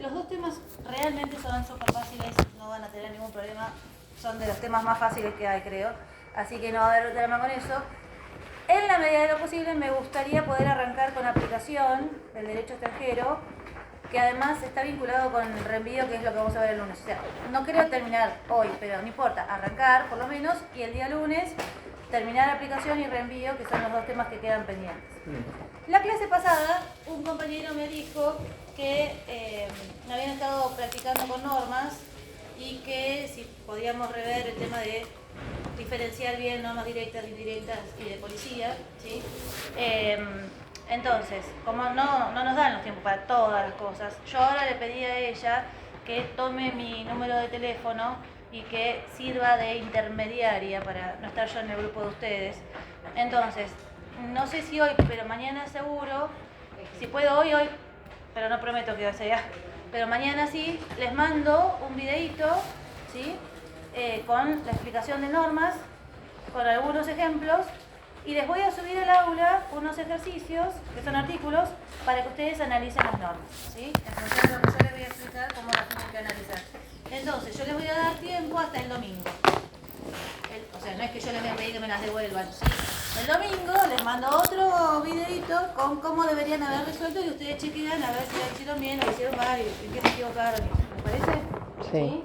los dos temas realmente son súper fáciles, no van a tener ningún problema, son de los temas más fáciles que hay, creo, así que no va a haber drama con eso. En la medida de lo posible me gustaría poder arrancar con aplicación del derecho extranjero, que además está vinculado con el reenvío, que es lo que vamos a ver el lunes. O sea, no creo terminar hoy, pero no importa, arrancar por lo menos, y el día lunes terminar aplicación y reenvío, que son los dos temas que quedan pendientes. La clase pasada, un compañero me dijo que habían estado practicando con normas y que si podíamos rever el tema de diferenciar bien normas directas, indirectas y de policía, ¿sí? Entonces, como no nos dan los tiempos para todas las cosas, yo ahora le pedí a ella que tome mi número de teléfono y que sirva de intermediaria para no estar yo en el grupo de ustedes. Entonces, no sé si hoy, pero mañana seguro, si puedo hoy, pero no prometo que sea, pero mañana sí, les mando un videíto, ¿sí? Con la explicación de normas, con algunos ejemplos, y les voy a subir al aula unos ejercicios, que son artículos, para que ustedes analicen las normas, ¿sí? En función de lo que yo les voy a explicar, cómo las tienen que analizar. Entonces, yo les voy a dar tiempo hasta el domingo. O sea, no es que yo les voy a pedir que me las devuelvan, ¿sí? El domingo les mando otro videito con cómo deberían haber resuelto y ustedes chequean a ver si lo hicieron bien o lo hicieron mal y en qué se equivocaron. ¿Les parece? Sí.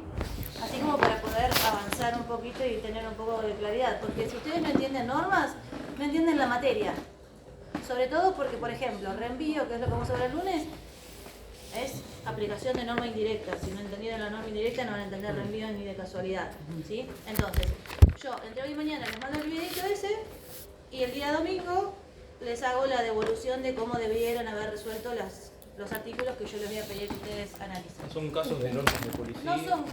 Así como para poder avanzar un poquito y tener un poco de claridad. Porque si ustedes no entienden normas, no entienden la materia. Sobre todo porque, por ejemplo, reenvío, que es lo que vamos a ver el lunes, es aplicación de norma indirecta. Si no entendieron la norma indirecta, no van a entender reenvío ni de casualidad, ¿sí? Entonces, yo entre hoy y mañana les mando el videito ese y el día domingo les hago la devolución de cómo debieron haber resuelto los artículos que yo les voy a pedir que ustedes analicen. ¿Son casos de normas de policía? No son,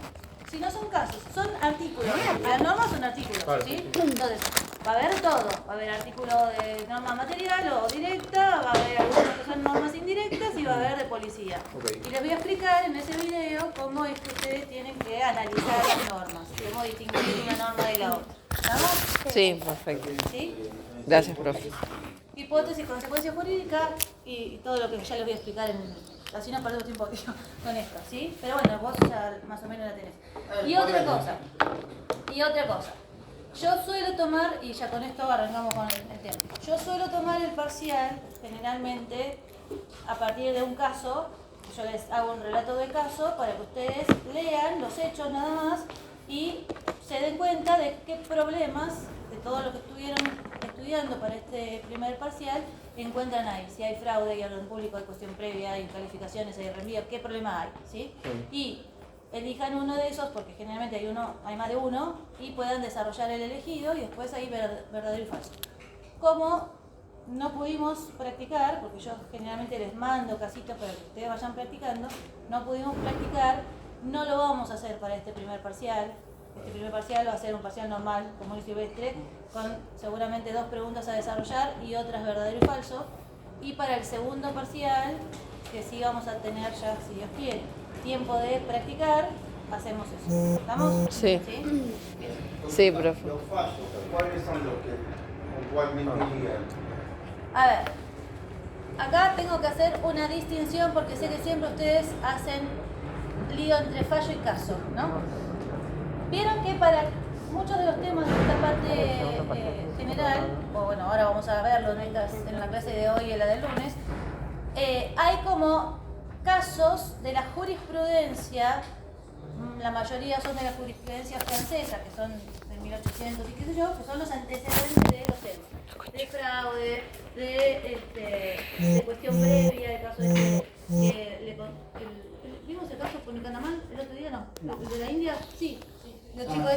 si no son casos, son artículos. Las normas son artículos, Claro. ¿sí? Entonces, va a haber todo. Va a haber artículo de norma material o directa, va a haber algunas que son normas indirectas y va a haber de policía. Okay. Y les voy a explicar en ese video cómo es que ustedes tienen que analizar las normas, cómo distinguir una norma de la otra. ¿Estamos? Sí, perfecto. ¿Sí? Gracias, profe. Hipótesis, consecuencia jurídica y todo lo que ya les voy a explicar así no perdemos tiempo con esto, ¿sí? Pero bueno, vos ya más o menos la tenés. Y otra cosa, yo suelo tomar, y ya con esto arrancamos con el tema, yo suelo tomar el parcial generalmente a partir de un caso, yo les hago un relato de caso para que ustedes lean los hechos nada más y se den cuenta de qué problemas de todo lo que estuvieron estudiando para este primer parcial encuentran ahí. Si hay fraude, hay orden público, hay cuestión previa, hay calificaciones, hay reenvío, qué problema hay, ¿sí? Y elijan uno de esos, porque generalmente hay más de uno, y puedan desarrollar el elegido y después hay verdadero y falso. Como no pudimos practicar, porque yo generalmente les mando casitas para que ustedes vayan practicando, no pudimos practicar, no lo vamos a hacer para este primer parcial. Este primer parcial va a ser un parcial normal, común y silvestre, con seguramente 2 preguntas a desarrollar y otras verdadero y falso. Y para el segundo parcial, que sí vamos a tener ya, si Dios quiere, tiempo de practicar, hacemos eso. ¿Estamos? Sí. ¿Sí? Sí, profe. Los fallos, ¿cuáles son los que puntualmente dirían? A ver, acá tengo que hacer una distinción porque sé que siempre ustedes hacen lío entre fallo y caso, ¿no? Vieron que para muchos de los temas de esta parte general, o bueno, ahora vamos a verlo en la clase de hoy y en la del lunes, hay como casos de la jurisprudencia, la mayoría son de la jurisprudencia francesa, que son de 1800 y qué sé yo, que son los antecedentes de los temas, de fraude, de cuestión previa, el caso de ¿vimos el caso por Nicanamán el otro día? No. ¿El de la India? Sí. Los chicos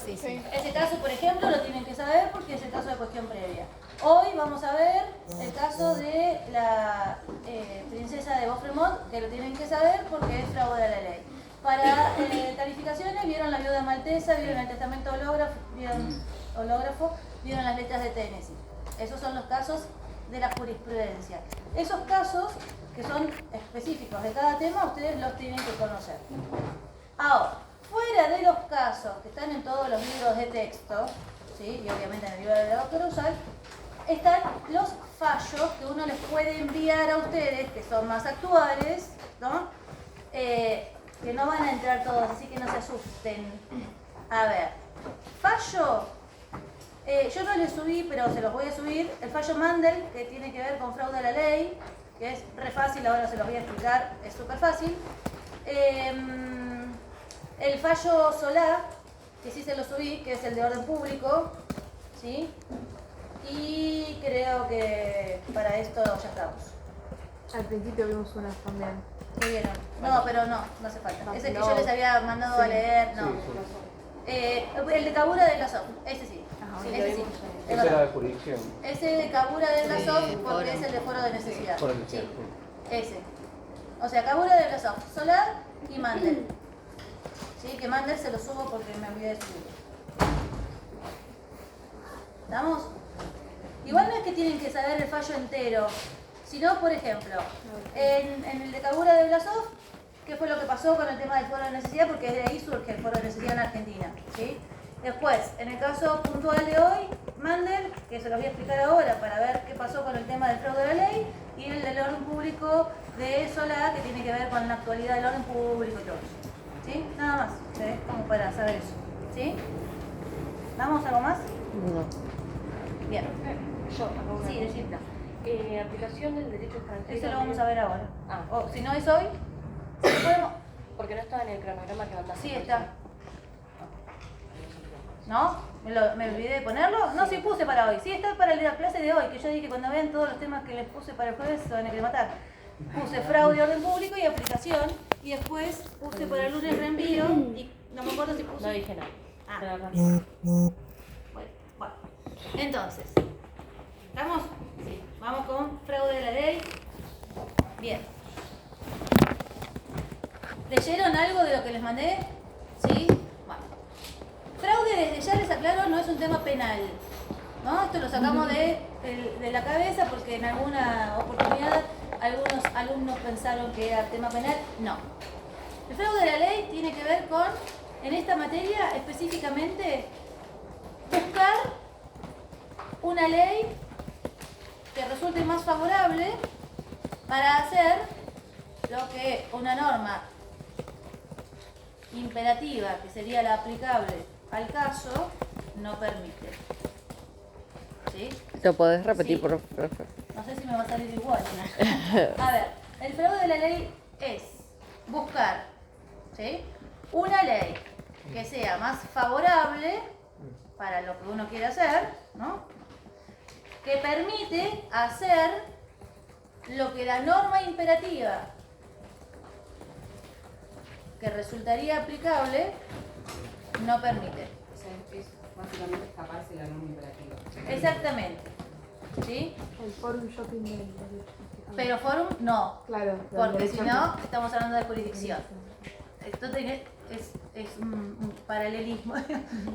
Sí. Ese caso, por ejemplo, lo tienen que saber porque es el caso de cuestión previa. Hoy vamos a ver el caso de la princesa de Beaufort, que lo tienen que saber porque es fraude a la ley. Para calificaciones, vieron la viuda maltesa, vieron el testamento hológrafo, vieron las letras de Tennessee. Esos son los casos de la jurisprudencia. Esos casos que son específicos de cada tema, ustedes los tienen que conocer. Ahora, fuera de los casos que están en todos los libros de texto, ¿sí? Y obviamente en el libro de la doctora Usal, están los fallos que uno les puede enviar a ustedes, que son más actuales, ¿no? entrar todos, así que no se asusten. A ver, fallo, yo no les subí, pero se los voy a subir, el fallo Mandel, que tiene que ver con fraude a la ley, que es re fácil, ahora se los voy a explicar, es súper fácil. El fallo Solá, que sí se lo subí, que es el de orden público, ¿sí? Y creo que para esto ya estamos. Al principio vimos unas también. ¿Qué vieron? No, pero no hace falta. Ese que yo les había mandado a leer, no. El de Kabura de Blasov, ese sí. Ajá, Sí, lo ese sí. vimos Es Esa era verdad. de jurisdicción. Ese de Kabura de Blasov Sí, porque foro. es el de foro de necesidad. Foro de necesidad, Sí, ese. O sea, Kabura de Blasov, Solar y Mandel. Sí, que Mandel se lo subo porque me olvidé de subirlo. ¿Estamos? Igual no es que tienen que saber el fallo entero, sino, por ejemplo, en el de Kabura de Blasov, ¿qué fue lo que pasó con el tema del foro de necesidad? Porque de ahí surge el foro de necesidad en Argentina, ¿sí? Después, en el caso puntual de hoy, Mandel, que se los voy a explicar ahora para ver qué pasó con el tema del fraude a la ley, y el del orden público de Solá, que tiene que ver con la actualidad del orden público y todo eso. ¿Sí? Nada más, ¿sí? Como para saber eso. ¿Sí? ¿Damos algo más? No. Bien. Yo acabo una Sí, cosita. Aplicación del derecho extranjero. Eso lo vamos a ver ahora. Ah. O si no es hoy, si no podemos. Porque no estaba en el cronograma que mandaste. Sí, está. ¿No? ¿Me olvidé de ponerlo? No, sí puse para hoy. Sí, está para la clase de hoy, que yo dije cuando vean todos los temas que les puse para el jueves se van a querer matar. Puse fraude, orden público y aplicación. Y después puse para el lunes reenvío. Y no me acuerdo si puse. No dije nada. Ah. Pero no. Bueno. Entonces, ¿estamos? Sí. Vamos con fraude de la ley. Bien. ¿Leyeron algo de lo que les mandé? ¿Sí? Bueno. Fraude, desde ya les aclaro, no es un tema penal. ¿No? Esto lo sacamos de la cabeza porque en alguna oportunidad algunos alumnos pensaron que era tema penal. No. El fraude de la ley tiene que ver con, en esta materia específicamente, buscar una ley que resulte más favorable para hacer lo que una norma imperativa, que sería la aplicable al caso, no permite. ¿Sí? ¿Lo podés repetir, Sí. profe? No sé si me va a salir igual. ¿No? A ver, el fraude de la ley es buscar, ¿sí?, una ley que sea más favorable para lo que uno quiere hacer, ¿no?, que permite hacer lo que la norma imperativa que resultaría aplicable no permite. O sea, es básicamente escaparse de la norma imperativa. Exactamente. ¿Sí? El forum shopping del derecho. Pero forum no, Claro, del porque derecho si no estamos hablando de jurisdicción. Esto es un paralelismo,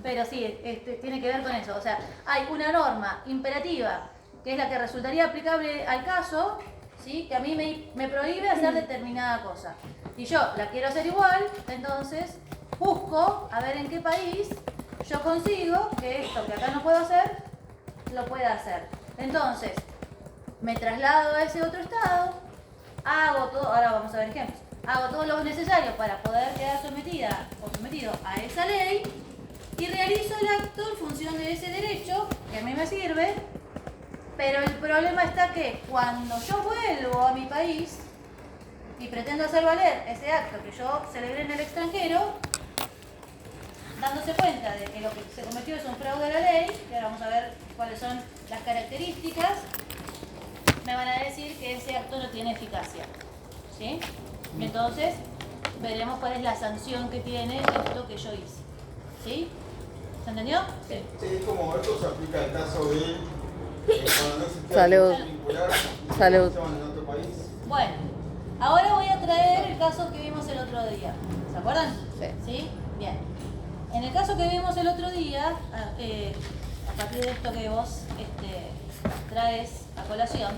pero sí, tiene que ver con eso. O sea, hay una norma imperativa que es la que resultaría aplicable al caso, ¿sí?, que a mí me prohíbe hacer determinada cosa. Y yo la quiero hacer igual, entonces busco a ver en qué país yo consigo que esto que acá no puedo hacer, lo pueda hacer. Entonces, me traslado a ese otro estado, hago todo, ahora vamos a ver ejemplos, hago todo lo necesario para poder quedar sometida o sometido a esa ley y realizo el acto en función de ese derecho que a mí me sirve, pero el problema está que cuando yo vuelvo a mi país y pretendo hacer valer ese acto que yo celebré en el extranjero, dándose cuenta de que lo que se cometió es un fraude a la ley, que ahora vamos a ver cuáles son las características, me van a decir que ese acto no tiene eficacia. ¿Sí? Entonces, veremos cuál es la sanción que tiene esto que yo hice. ¿Sí? ¿Se entendió? Sí. Sí, como esto se aplica al caso de cuando no existía Salud. derecho vincular y Salud. estaban en otro país. Bueno, ahora voy a traer el caso que vimos el otro día. ¿Se acuerdan? Sí. ¿Sí? Bien. En el caso que vimos el otro día, a partir de esto que vos traes a colación,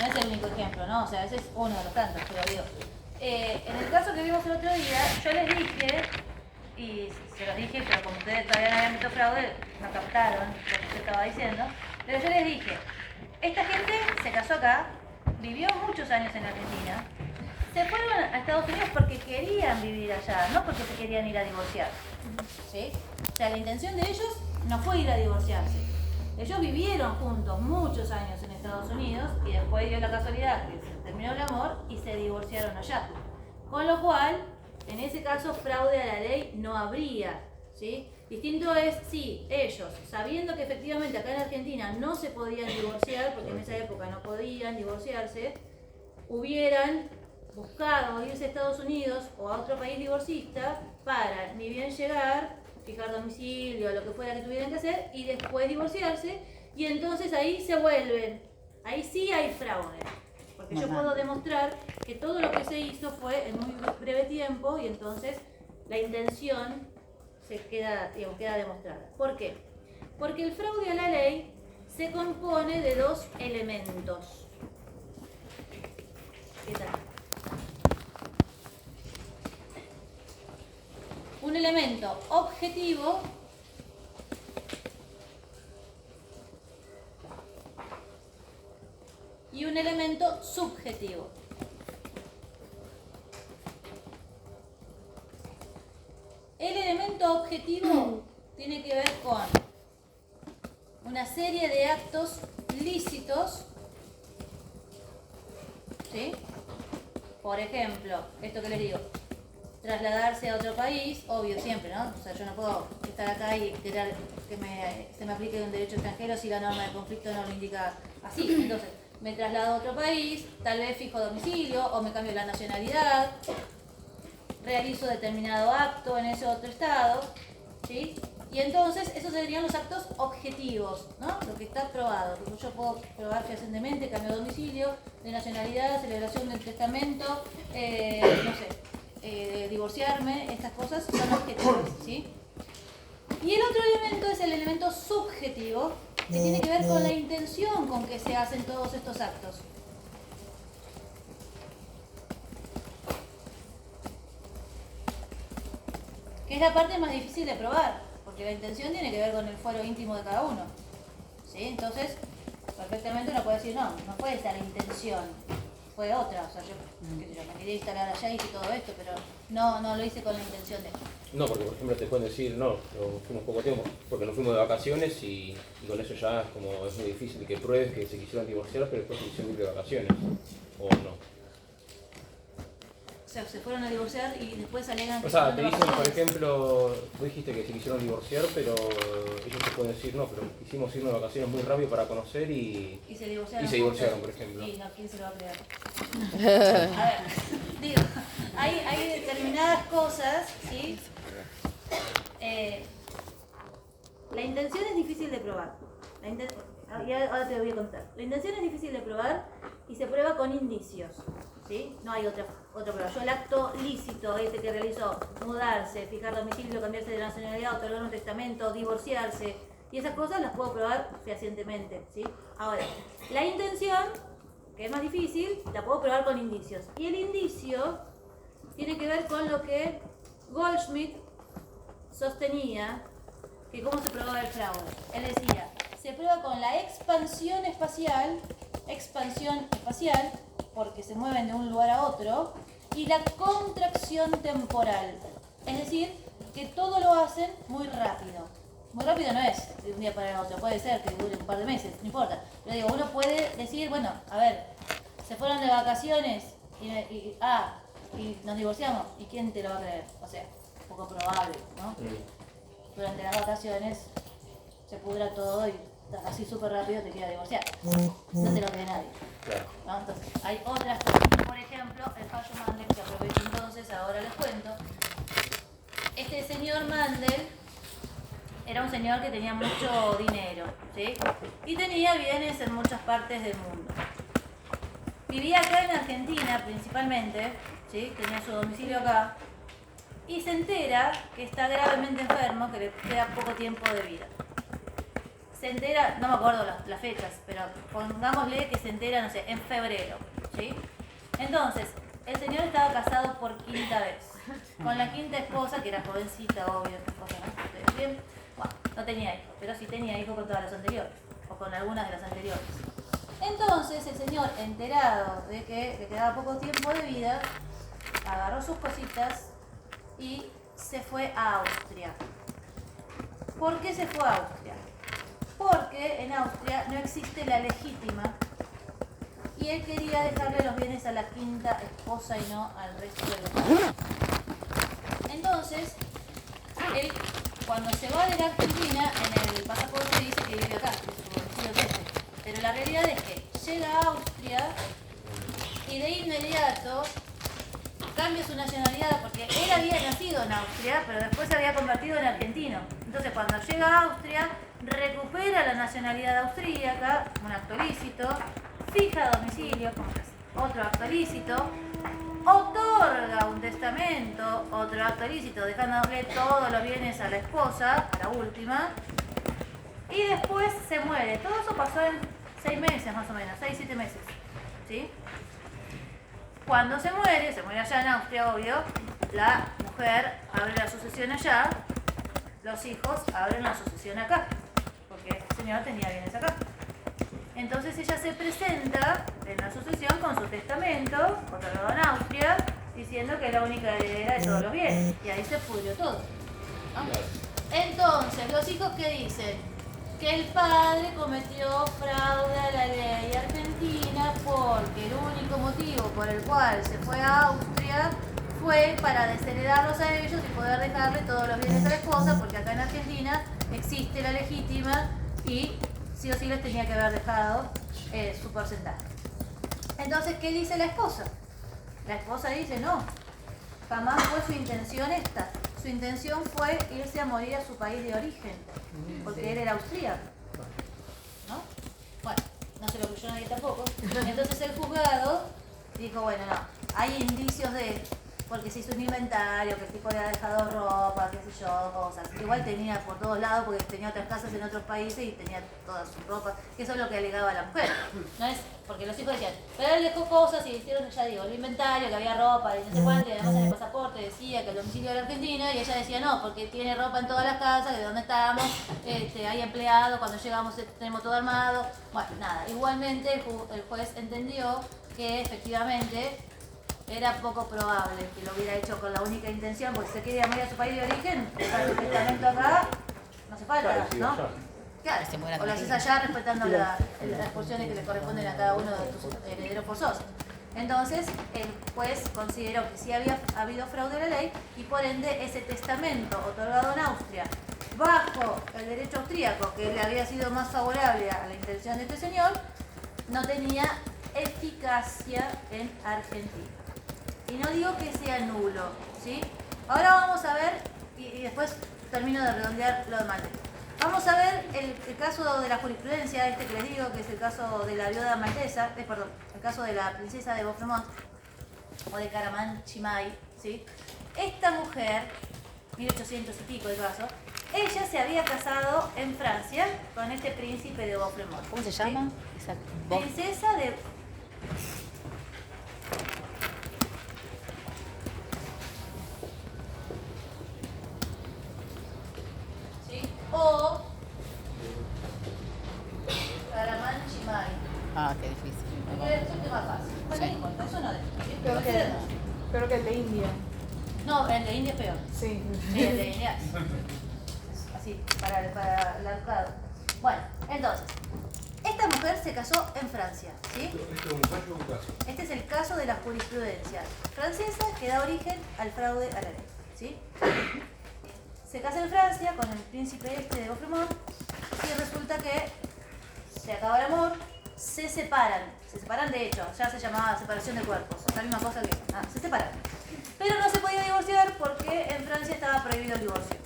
no es el único ejemplo, ¿no? O sea, ese es uno de los tantos, pero digo. En el caso que vimos el otro día, yo les dije, y se los dije, pero como ustedes todavía no habían visto fraude, no captaron lo que yo estaba diciendo, pero yo les dije, esta gente se casó acá, vivió muchos años en Argentina, se fueron a Estados Unidos porque querían vivir allá, no porque se querían ir a divorciar. ¿Sí? O sea, la intención de ellos no fue ir a divorciarse. Ellos vivieron juntos muchos años en Estados Unidos y después dio la casualidad que se terminó el amor y se divorciaron allá. Con lo cual, en ese caso, fraude a la ley no habría. ¿Sí? Distinto es si ellos, sabiendo que efectivamente acá en Argentina no se podían divorciar, porque en esa época no podían divorciarse, hubieran buscado irse a Estados Unidos o a otro país divorcista para ni bien llegar, fijar domicilio, lo que fuera que tuvieran que hacer, y después divorciarse, y entonces ahí se vuelven. Ahí sí hay fraude. Porque yo puedo demostrar que todo lo que se hizo fue en muy breve tiempo y entonces la intención se queda, digamos, queda demostrada. ¿Por qué? Porque el fraude a la ley se compone de dos elementos. ¿Qué tal? Un elemento objetivo y un elemento subjetivo. El elemento objetivo tiene que ver con una serie de actos lícitos, ¿sí? Por ejemplo, esto que les digo, trasladarse a otro país, obvio siempre, ¿no? O sea, yo no puedo estar acá y querer que se me aplique un derecho extranjero si la norma de conflicto no lo indica así. Entonces, me traslado a otro país, tal vez fijo domicilio o me cambio la nacionalidad, realizo determinado acto en ese otro estado, ¿sí? Y entonces esos serían los actos objetivos, ¿no? Lo que está probado. Yo puedo probar fehacientemente cambio de domicilio, de nacionalidad, celebración del testamento, no sé, divorciarme, estas cosas son objetivos, ¿sí? Y el otro elemento es el elemento subjetivo, que tiene que ver con la intención con que se hacen todos estos actos. Que es la parte más difícil de probar, porque la intención tiene que ver con el fuero íntimo de cada uno. ¿Sí? Entonces, perfectamente uno puede decir, no fue esa la intención, fue otra. O sea, yo me quería instalar allá y hice todo esto, pero no lo hice con la intención de... No, porque por ejemplo te pueden decir, no, fuimos poco tiempo, porque nos fuimos de vacaciones y con eso ya es como es muy difícil que pruebes que se quisieron divorciar, pero después se quisieron ir de vacaciones, o no. O sea, se fueron a divorciar y después alegan que... O sea, fueron te de dicen, por vacaciones. ejemplo, tú dijiste que se quisieron divorciar, pero ellos te pueden decir, no, pero quisimos irnos de vacaciones muy rápido para conocer y Y se divorciaron. por ejemplo. Y no, ¿quién se lo va a creer? A ver, digo, hay determinadas cosas, ¿sí? La intención es difícil de probar. Ahora te lo voy a contar. La intención es difícil de probar y se prueba con indicios, ¿sí? No hay otra prueba. Yo el acto lícito, este que realizó, mudarse, fijar domicilio, cambiarse de nacionalidad, otorgar un testamento, divorciarse, y esas cosas las puedo probar fehacientemente, ¿sí? Ahora, la intención, que es más difícil, la puedo probar con indicios. Y el indicio tiene que ver con lo que Goldschmidt sostenía, que cómo se probaba el fraude. Él decía, se prueba con la expansión espacial, porque se mueven de un lugar a otro, y la contracción temporal. Es decir, que todo lo hacen muy rápido. Muy rápido no es de un día para el otro, puede ser que dure un par de meses, no importa. Pero digo, uno puede decir, bueno, a ver, se fueron de vacaciones y nos divorciamos, ¿y quién te lo va a creer? O sea, poco probable, ¿no? Durante las vacaciones se pudra todo y así súper rápido te queda divorciar. No te lo cree nadie. Claro. ¿No? Entonces, hay otras cosas. Por ejemplo, el fallo Mandel, que aprovecho entonces, ahora les cuento. Este señor Mandel era un señor que tenía mucho dinero, ¿sí? Y tenía bienes en muchas partes del mundo. Vivía acá en Argentina principalmente, ¿sí? Tenía su domicilio acá. Y se entera que está gravemente enfermo, que le queda poco tiempo de vida. Se entera, no me acuerdo las fechas, pero pongámosle que se entera, no sé, en febrero, ¿sí? Entonces, el señor estaba casado por quinta vez, con la quinta esposa, que era jovencita, obvio, cosa, ¿no? ¿Ustedes bien? Bueno, no tenía hijos, pero sí tenía hijos con todas las anteriores, o con algunas de las anteriores. Entonces el señor, enterado de que le quedaba poco tiempo de vida, agarró sus cositas y se fue a Austria. ¿Por qué se fue a Austria? Porque en Austria no existe la legítima y él quería dejarle los bienes a la quinta esposa y no al resto de los bienes. Entonces, él cuando se va de la Argentina, en el pasaporte dice que vive acá, que es su domicilio terrestre. Pero la realidad es que llega a Austria y de inmediato cambia su nacionalidad porque él había nacido en Austria, pero después se había convertido en argentino. Entonces cuando llega a Austria, recupera la nacionalidad austríaca, un acto lícito, fija domicilio, otro acto lícito, otorga un testamento, otro acto lícito, dejándole todos los bienes a la esposa, a la última, y después se muere. Todo eso pasó en 6 meses más o menos, 6-7 meses, ¿sí? Cuando se muere allá en Austria, obvio, la mujer abre la sucesión allá, los hijos abren la sucesión acá, porque este señor tenía bienes acá. Entonces ella se presenta en la sucesión con su testamento, otorgado en Austria, diciendo que es la única heredera de todos los bienes. Y ahí se pudrió todo, ¿no? Entonces, los hijos que dicen que el padre cometió fraude a la ley argentina porque el único motivo por el cual se fue a Austria fue para desheredarlos a ellos y poder dejarle todos los bienes a la esposa, porque acá en Argentina existe la legítima y sí o sí les tenía que haber dejado su porcentaje. Entonces, ¿qué dice la esposa? La esposa dice, no, jamás fue su intención esta. Su intención fue irse a morir a su país de origen, porque él era austríaco, ¿no? Bueno, no se lo creyó nadie tampoco. Entonces el juzgado dijo, bueno, no, hay indicios de... porque se hizo un inventario, que el tipo le había dejado ropa, qué sé yo, cosas. Igual tenía por todos lados, porque tenía otras casas en otros países y tenía toda su ropa, que eso es lo que alegaba la mujer. No es porque los hijos decían, pero él dejó cosas y hicieron, ya digo, el inventario, que había ropa y no sé cuánto, y además en el pasaporte decía que el domicilio era Argentina, y ella decía, no, porque tiene ropa en todas las casas, de donde estábamos, hay empleados, cuando llegamos tenemos todo armado. Bueno, nada, igualmente el juez entendió que efectivamente era poco probable que lo hubiera hecho con la única intención, porque si se quería morir a su país de origen, dejar el testamento acá, no hace falta, ¿no? Claro, o lo haces allá respetando las porciones que le corresponden a cada uno de tus herederos forzosos. Entonces, el juez consideró que sí había habido fraude a la ley y por ende ese testamento otorgado en Austria bajo el derecho austríaco, que le había sido más favorable a la intención de este señor, no tenía eficacia en Argentina. Y no digo que sea nulo, ¿sí? Ahora vamos a ver, y después termino de redondear lo demás. Vamos a ver el caso de la jurisprudencia, que les digo, que es el caso de la viuda maltesa, perdón, el caso de la princesa de Beaufort o de Caraman-Chimay, ¿sí? Esta mujer, 1800 y pico el caso, ella se había casado en Francia con este príncipe de Beaufort. ¿Cómo se llama? ¿Sí? Princesa de... o Caraman-Chimay. Ah, qué difícil. Eso es más fácil. Bueno, Sí. no importa, eso no es. Creo que el de India. No, el de India es peor. Sí. Sí, el de India es así, para el arcado. Bueno, entonces, esta mujer se casó en Francia, ¿sí? ¿Esto es un caso o un caso? Este es el caso de la jurisprudencia francesa que da origen al fraude a la ley, ¿sí? Se casa en Francia con el príncipe este de Beaufort y resulta que se acaba el amor, se separan de hecho, ya se llamaba separación de cuerpos, la misma cosa que se separan. Pero no se podía divorciar porque en Francia estaba prohibido el divorcio.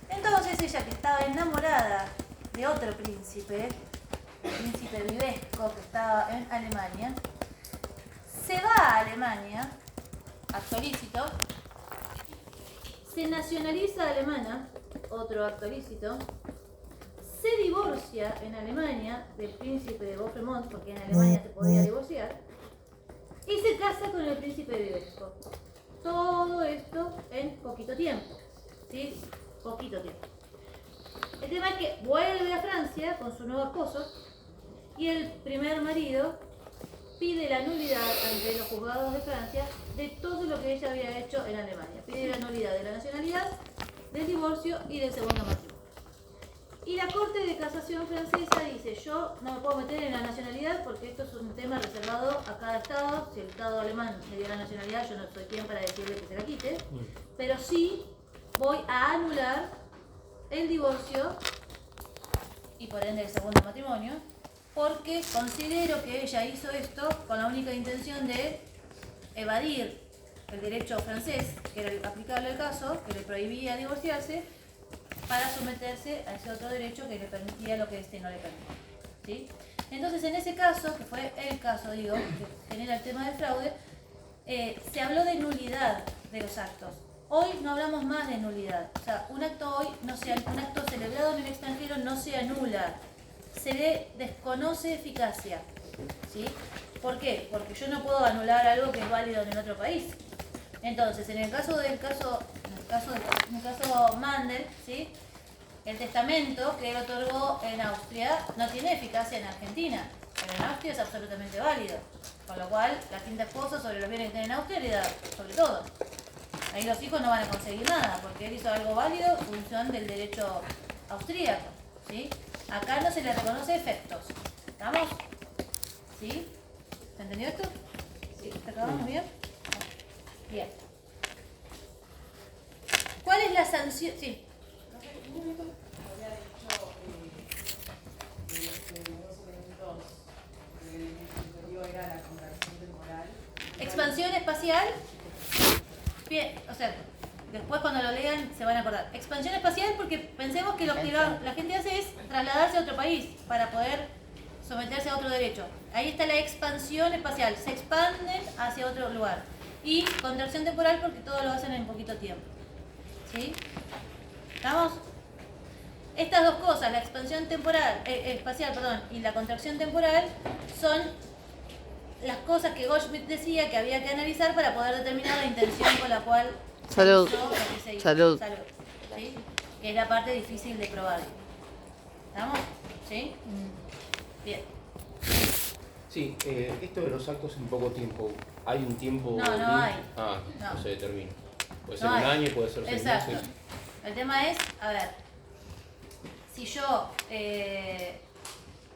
Entonces ella, que estaba enamorada de otro príncipe, el príncipe Vivesco, que estaba en Alemania, se va a Alemania, acto lícito, se nacionaliza alemana, otro acto lícito, se divorcia en Alemania del príncipe de Beaufort, porque en Alemania se podía divorciar, y se casa con el príncipe de Vivesco. Todo esto en poquito tiempo, ¿sí? Poquito tiempo. El tema es que vuelve a Francia con su nuevo esposo Y el primer marido pide la nulidad ante los juzgados de Francia de todo lo que ella había hecho en Alemania. Pide la nulidad de la nacionalidad, del divorcio y del segundo matrimonio. Y la Corte de Casación francesa dice, yo no me puedo meter en la nacionalidad porque esto es un tema reservado a cada estado. Si el estado alemán me dio la nacionalidad, yo no soy quien para decirle que se la quite. Pero sí voy a anular el divorcio y por ende el segundo matrimonio, porque considero que ella hizo esto con la única intención de evadir el derecho francés, que era el aplicable al caso, que le prohibía divorciarse, para someterse a ese otro derecho que le permitía lo que este no le permitía. ¿Sí? Entonces, en ese caso, que fue el caso, digo, que genera el tema del fraude, se habló de nulidad de los actos. Hoy no hablamos más de nulidad. O sea, un acto hoy, un acto celebrado en el extranjero no se anula, se le desconoce eficacia. ¿Sí? ¿Por qué? Porque yo no puedo anular algo que es válido en otro país. Entonces, en el caso Mandel, ¿sí? El testamento que él otorgó en Austria no tiene eficacia en Argentina, pero en Austria es absolutamente válido. Con lo cual, la quinta esposa sobre los bienes que tiene en Austria le da sobre todo. Ahí los hijos no van a conseguir nada, porque él hizo algo válido en función del derecho austríaco. ¿Sí? Acá no se le reconoce efectos. ¿Estamos? ¿Sí? ¿Se entendió esto? ¿Sí? ¿Te acabamos bien? Bien. ¿Cuál es la sanción? Sí. Había dicho que los elementos del inferior era la contracción temporal. Expansión espacial. Bien, o sea, después cuando lo lean se van a acordar. Expansión espacial porque pensemos que lo que la gente hace es trasladarse a otro país para poder someterse a otro derecho. Ahí está la expansión espacial, se expanden hacia otro lugar. Y contracción temporal porque todos lo hacen en poquito tiempo. ¿Sí? ¿Estamos? Estas dos cosas, la expansión temporal, espacial, perdón, y la contracción temporal, son las cosas que Goldschmidt decía que había que analizar para poder determinar la intención con la cual Salud. se hizo lo que se hizo. Salud. ¿Sí? Que es la parte difícil de probar. ¿Estamos? ¿Sí? Bien. Sí, esto de los actos en poco tiempo, ¿hay un tiempo? No, no límite? hay. Ah, No. no se determina. Puede ser No un hay. año, puede ser 6 Exacto. meses. El tema es, a ver, si yo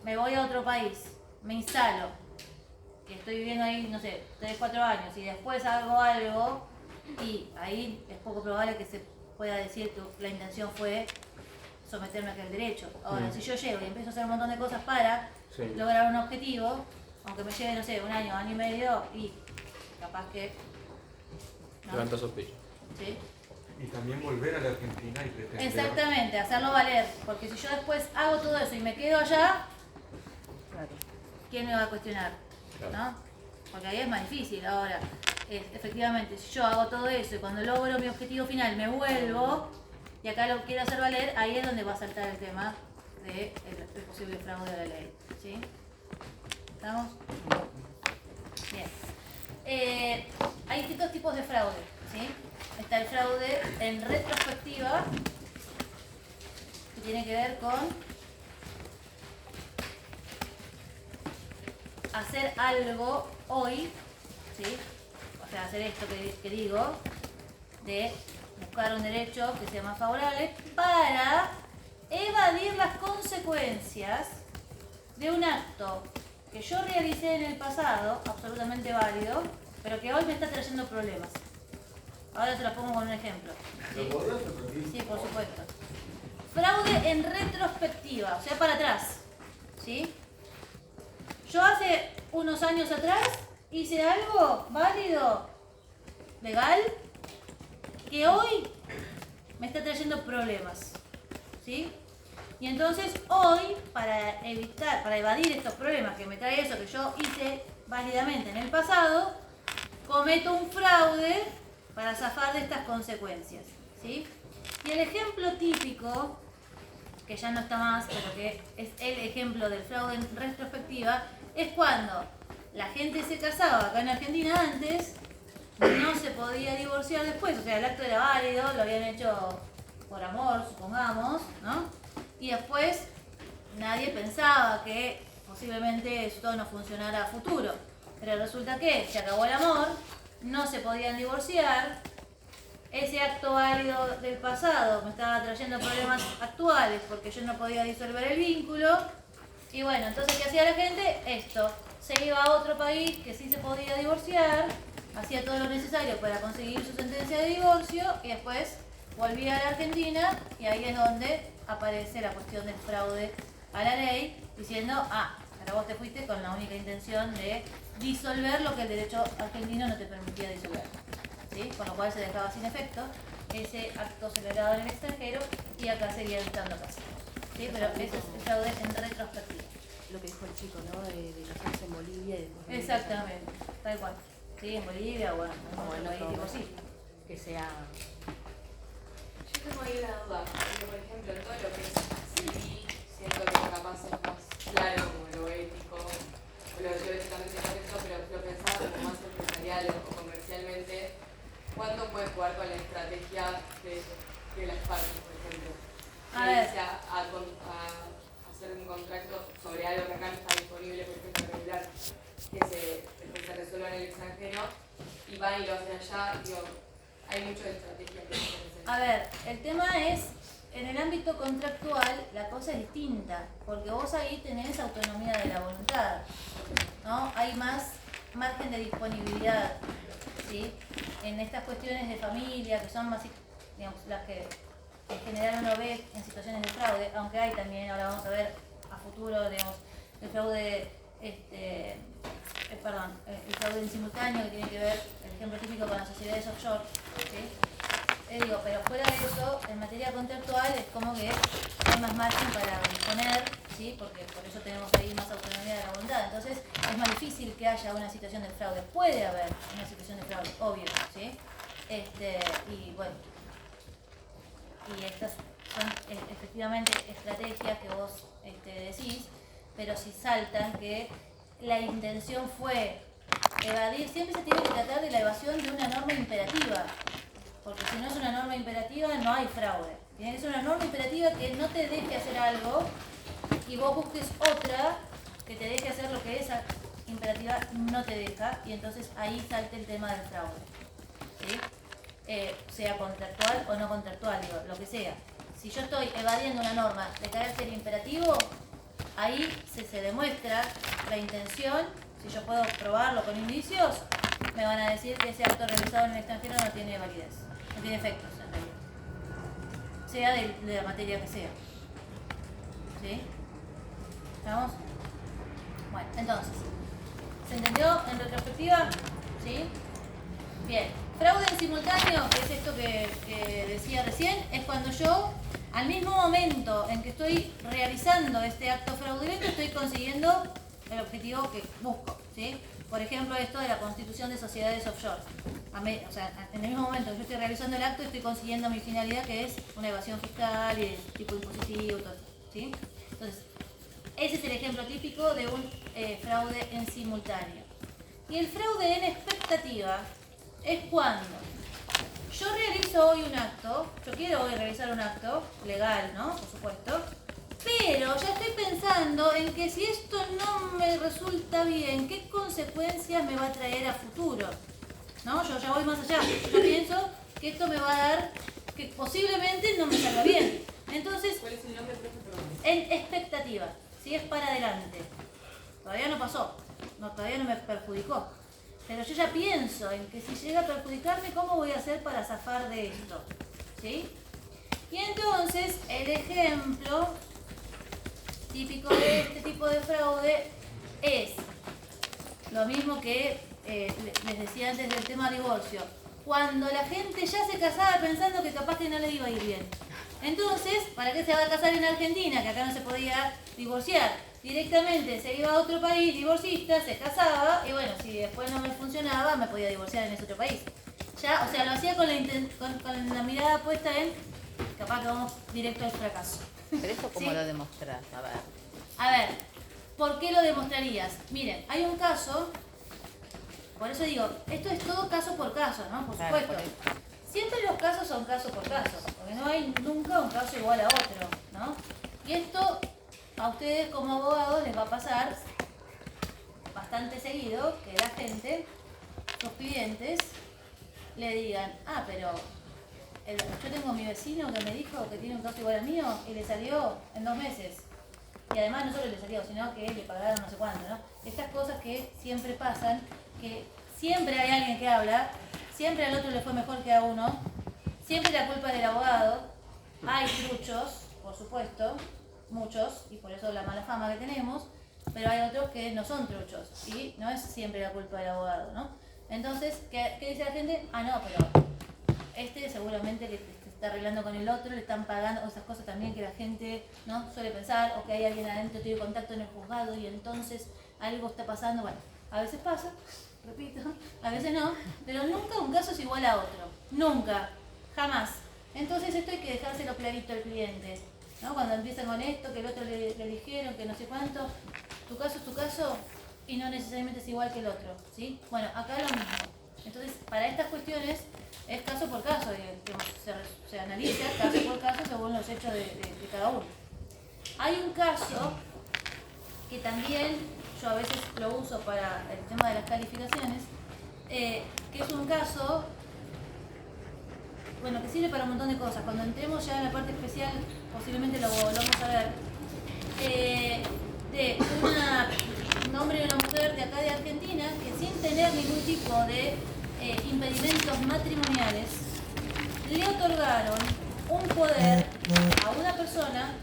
me voy a otro país, me instalo, que estoy viviendo ahí, no sé, 3, 4 años, y después hago algo, y ahí es poco probable que se pueda decir que la intención fue someterme a aquel derecho. Ahora, si yo llego y empiezo a hacer un montón de cosas para lograr un objetivo, aunque me lleve, no sé, un año, año y medio, y capaz que... ¿no? Levanta sospecha. ¿Sí? Y también volver a la Argentina y pretender... Exactamente, hacerlo valer. Porque si yo después hago todo eso y me quedo allá, ¿quién me va a cuestionar? Claro. ¿No? Porque ahí es más difícil. Ahora, efectivamente, si yo hago todo eso y cuando logro mi objetivo final me vuelvo y acá lo quiero hacer valer, ahí es donde va a saltar el tema del posible fraude de la ley. ¿Sí? ¿Estamos? Bien. Hay distintos tipos de fraude. ¿Sí? Está el fraude en retrospectiva, que tiene que ver con hacer algo hoy, ¿sí? O sea, hacer esto que digo, de buscar un derecho que sea más favorable para evadir las consecuencias de un acto que yo realicé en el pasado, absolutamente válido, pero que hoy me está trayendo problemas. Ahora se los pongo con un ejemplo. ¿Sí? ¿Lo podrías repetir? Sí, por supuesto. Fraude en retrospectiva, o sea, para atrás. ¿Sí? Yo hace unos años atrás hice algo válido, legal, que hoy me está trayendo problemas. ¿Sí? Y entonces hoy, para evadir estos problemas que me trae eso que yo hice válidamente en el pasado, cometo un fraude para zafar de estas consecuencias. ¿Sí? Y el ejemplo típico, que ya no está más, pero que es el ejemplo del fraude en retrospectiva, es cuando la gente se casaba acá en Argentina antes, no se podía divorciar después, o sea, el acto era válido, lo habían hecho por amor, supongamos, ¿no? Y después nadie pensaba que posiblemente esto no funcionara a futuro. Pero resulta que se acabó el amor, no se podían divorciar, ese acto válido del pasado me estaba trayendo problemas actuales porque yo no podía disolver el vínculo. Y bueno, entonces, ¿qué hacía la gente? Esto, se iba a otro país que sí se podía divorciar, hacía todo lo necesario para conseguir su sentencia de divorcio y después volvía a la Argentina y ahí es donde aparece la cuestión del fraude a la ley, diciendo, pero vos te fuiste con la única intención de disolver lo que el derecho argentino no te permitía disolver, ¿sí? Con lo cual se dejaba sin efecto ese acto celebrado en el extranjero y acá seguían estando casados, ¿sí? Pero eso es el fraude en retrospectiva. Lo que dijo el chico, ¿no? De casarse en Bolivia y después... Exactamente, tal cual. Sí, en Bolivia, bueno, como en otro país, digo, sí. Que sea... Yo tengo ahí una duda, porque por ejemplo, todo lo que es civil, siento que capaz es más claro como lo ético, o lo teóricamente correcto, pero lo pensaba como más empresarial o comercialmente. ¿Cuánto puede jugar con la estrategia de las partes, por ejemplo? A ver. Irse a hacer un contrato sobre algo que acá no está disponible, por ejemplo, regular, que se resuelva en el extranjero, y van y lo hacen allá, digo, hay mucho de estrategia que se hace. A ver, el tema es, en el ámbito contractual la cosa es distinta, porque vos ahí tenés autonomía de la voluntad, ¿no? Hay más margen de disponibilidad, ¿sí? En estas cuestiones de familia, que son más, digamos, las que en general uno ve en situaciones de fraude, aunque hay también, ahora vamos a ver a futuro, digamos, el fraude, el fraude en simultáneo, que tiene que ver, el ejemplo típico con las sociedades offshore, ¿sí? Digo, pero fuera de eso, en materia contractual es como que hay más margen para disponer, ¿sí? Porque por eso tenemos ahí más autonomía de la voluntad. Entonces es más difícil que haya una situación de fraude. Puede haber una situación de fraude, obvio, ¿sí? Y bueno, y estas son efectivamente estrategias que vos decís, pero si saltan que la intención fue evadir, siempre se tiene que tratar de la evasión de una norma imperativa. Porque si no es una norma imperativa, no hay fraude. Tiene que ser una norma imperativa que no te deje hacer algo y vos busques otra que te deje hacer lo que esa imperativa no te deja, y entonces ahí salta el tema del fraude, ¿sí? Sea contractual o no contractual, digo, lo que sea. Si yo estoy evadiendo una norma de carácter imperativo, ahí se demuestra la intención. Si yo puedo probarlo con indicios, me van a decir que ese acto realizado en el extranjero no tiene validez, no tiene efectos en realidad, sea de la materia que sea. ¿Sí? ¿Estamos? Bueno, entonces, ¿se entendió en retrospectiva? ¿Sí? Bien. Fraude en simultáneo, que es esto que decía recién, es cuando yo, al mismo momento en que estoy realizando este acto fraudulento, estoy consiguiendo el objetivo que busco, ¿sí? Por ejemplo, esto de la constitución de sociedades offshore. O sea, en el mismo momento que yo estoy realizando el acto, estoy consiguiendo mi finalidad, que es una evasión fiscal y de tipo impositivo, todo, ¿sí? Entonces, ese es el ejemplo típico de un fraude en simultáneo. Y el fraude en expectativa es cuando yo realizo hoy un acto, yo quiero hoy realizar un acto legal, ¿no? Por supuesto, pero ya estoy pensando en que si esto no me resulta bien, ¿qué consecuencias me va a traer a futuro? ¿No? Yo ya voy más allá, yo pienso que esto me va a dar, que posiblemente no me salga bien. Entonces, ¿Cuál es el nombre, profe? en expectativa, si es para adelante, todavía no pasó, todavía no me perjudicó. Pero yo ya pienso en que si llega a perjudicarme, ¿cómo voy a hacer para zafar de esto? ¿Sí? Y entonces, el ejemplo típico de este tipo de fraude es lo mismo que les decía antes del tema divorcio. Cuando la gente ya se casaba pensando que capaz que no le iba a ir bien. Entonces, ¿para qué se va a casar en Argentina? Que acá no se podía divorciar. Directamente se iba a otro país divorcista, se casaba, y bueno, si después no me funcionaba, me podía divorciar en ese otro país. Ya, o sea, lo hacía con la mirada puesta en, capaz que vamos directo al fracaso. Pero eso, ¿cómo ¿Sí? lo demostrás? A ver. A ver, ¿por qué lo demostrarías? Miren, hay un caso, por eso digo, esto es todo caso por caso, ¿no? Por Claro, supuesto. por eso. Siempre los casos son caso por caso, porque no hay nunca un caso igual a otro, ¿no? Y esto a ustedes como abogados les va a pasar bastante seguido que la gente, sus clientes, le digan, ah, pero yo tengo a mi vecino que me dijo que tiene un caso igual al mío y le salió en 2 meses. Y además no solo le salió, sino que le pagaron no sé cuánto, ¿no? Estas cosas que siempre pasan, que siempre hay alguien que habla, siempre al otro le fue mejor que a uno, siempre la culpa es del abogado, hay truchos, por supuesto, muchos, y por eso la mala fama que tenemos, pero hay otros que no son truchos, y no es siempre la culpa del abogado, ¿no? Entonces, ¿qué dice la gente? Ah, no, pero seguramente que se está arreglando con el otro, le están pagando, esas cosas también que la gente no suele pensar, o que hay alguien adentro, tiene contacto en el juzgado y entonces algo está pasando. Bueno, a veces pasa, repito, a veces no, pero nunca un caso es igual a otro, nunca, jamás. Entonces esto hay que dejárselo clarito al cliente, ¿no? Cuando empiezan con esto, que el otro le dijeron, que no sé cuánto, tu caso es tu caso y no necesariamente es igual que el otro, ¿sí? Bueno, acá lo mismo. Entonces, para estas cuestiones es caso por caso, se analiza caso por caso según los hechos de cada uno. Hay un caso que también yo a veces lo uso para el tema de las calificaciones, que es un caso, bueno, que sirve para un montón de cosas. Cuando entremos ya en la parte especial, posiblemente lo vamos a ver, de un hombre y una mujer de acá de Argentina que sin tener ningún tipo de impedimentos matrimoniales le otorgaron un poder a una persona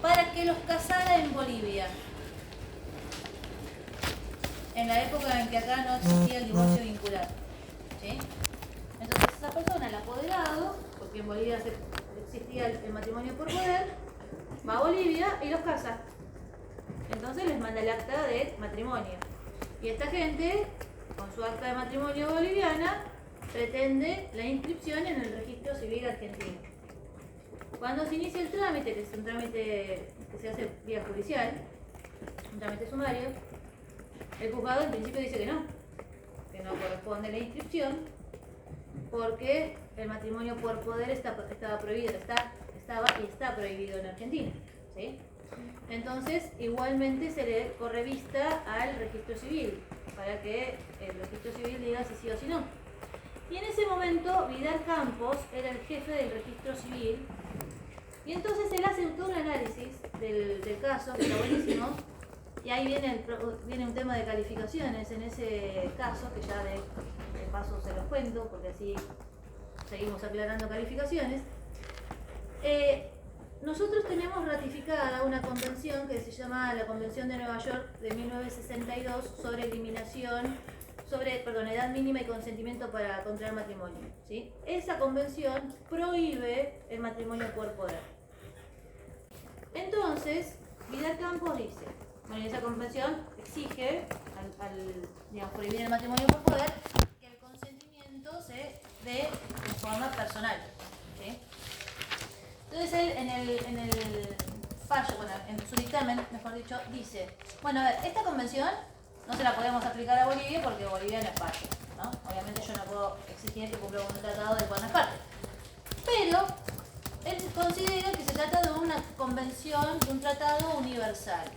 para que los casara en Bolivia, en la época en que acá no existía el divorcio vincular, ¿sí? Entonces esa persona, el apoderado, porque en Bolivia existía el matrimonio por poder, va a Bolivia y los casa. Entonces les manda el acta de matrimonio. Y esta gente, con su acta de matrimonio boliviana, pretende la inscripción en el registro civil argentino. Cuando se inicia el trámite, que es un trámite que se hace vía judicial, un trámite sumario, el juzgado en principio dice que no corresponde la inscripción, porque el matrimonio por poder estaba prohibido, estaba y está prohibido en Argentina, ¿sí? Entonces, igualmente se le corre vista al registro civil, para que el registro civil diga si sí o si no. Y en ese momento, Vidal Campos era el jefe del registro civil, y entonces él hace todo un análisis del caso, que está buenísimo, y ahí viene un tema de calificaciones en ese caso, que ya de paso se los cuento, porque así seguimos aclarando calificaciones. Nosotros tenemos ratificada una convención que se llama la Convención de Nueva York de 1962 sobre edad mínima y consentimiento para contraer matrimonio, ¿sí? Esa convención prohíbe el matrimonio por poder. Entonces, Vidal Campos dice, bueno, esa convención exige, al prohibir el matrimonio por poder, que el consentimiento se dé de forma personal, ¿sí? Entonces él en el fallo, bueno, en su dictamen, mejor dicho, dice, bueno, a ver, esta convención no se la podemos aplicar a Bolivia porque Bolivia no es parte, ¿no? Obviamente yo no puedo exigir que cumpla con un tratado del cual no es parte. Pero él considera que se trata de una convención, de un tratado universal.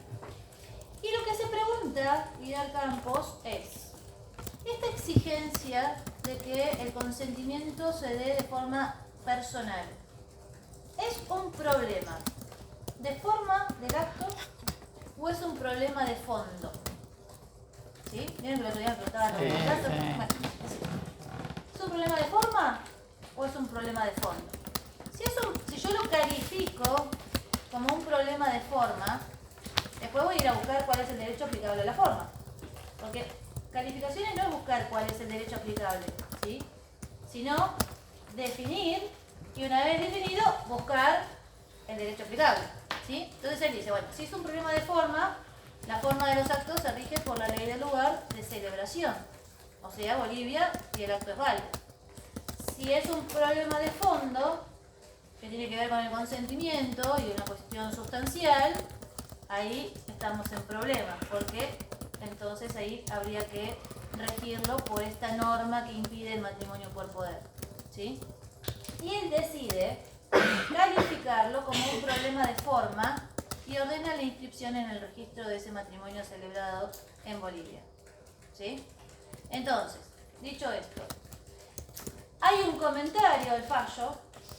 Y lo que se pregunta Vidal Campos es, esta exigencia de que el consentimiento se dé de forma personal, ¿es un problema de forma del acto o es un problema de fondo? ¿Sí? ¿Vieron que el otro día me preguntaban los casos? Bueno, ¿es un problema de forma o es un problema de fondo? Si yo lo califico como un problema de forma, después voy a ir a buscar cuál es el derecho aplicable a la forma. Porque calificaciones no es buscar cuál es el derecho aplicable, ¿sí? Sino definir y una vez definido, buscar el derecho aplicable, ¿sí? Entonces él dice, bueno, si es un problema de forma, la forma de los actos se rige por la ley del lugar de celebración, o sea, Bolivia, y el acto es válido. Si es un problema de fondo, que tiene que ver con el consentimiento y una cuestión sustancial, ahí estamos en problemas, porque entonces ahí habría que regirlo por esta norma que impide el matrimonio por poder, ¿sí? Y él decide calificarlo como un problema de forma y ordena la inscripción en el registro de ese matrimonio celebrado en Bolivia. ¿Sí? Entonces, dicho esto, hay un comentario del fallo,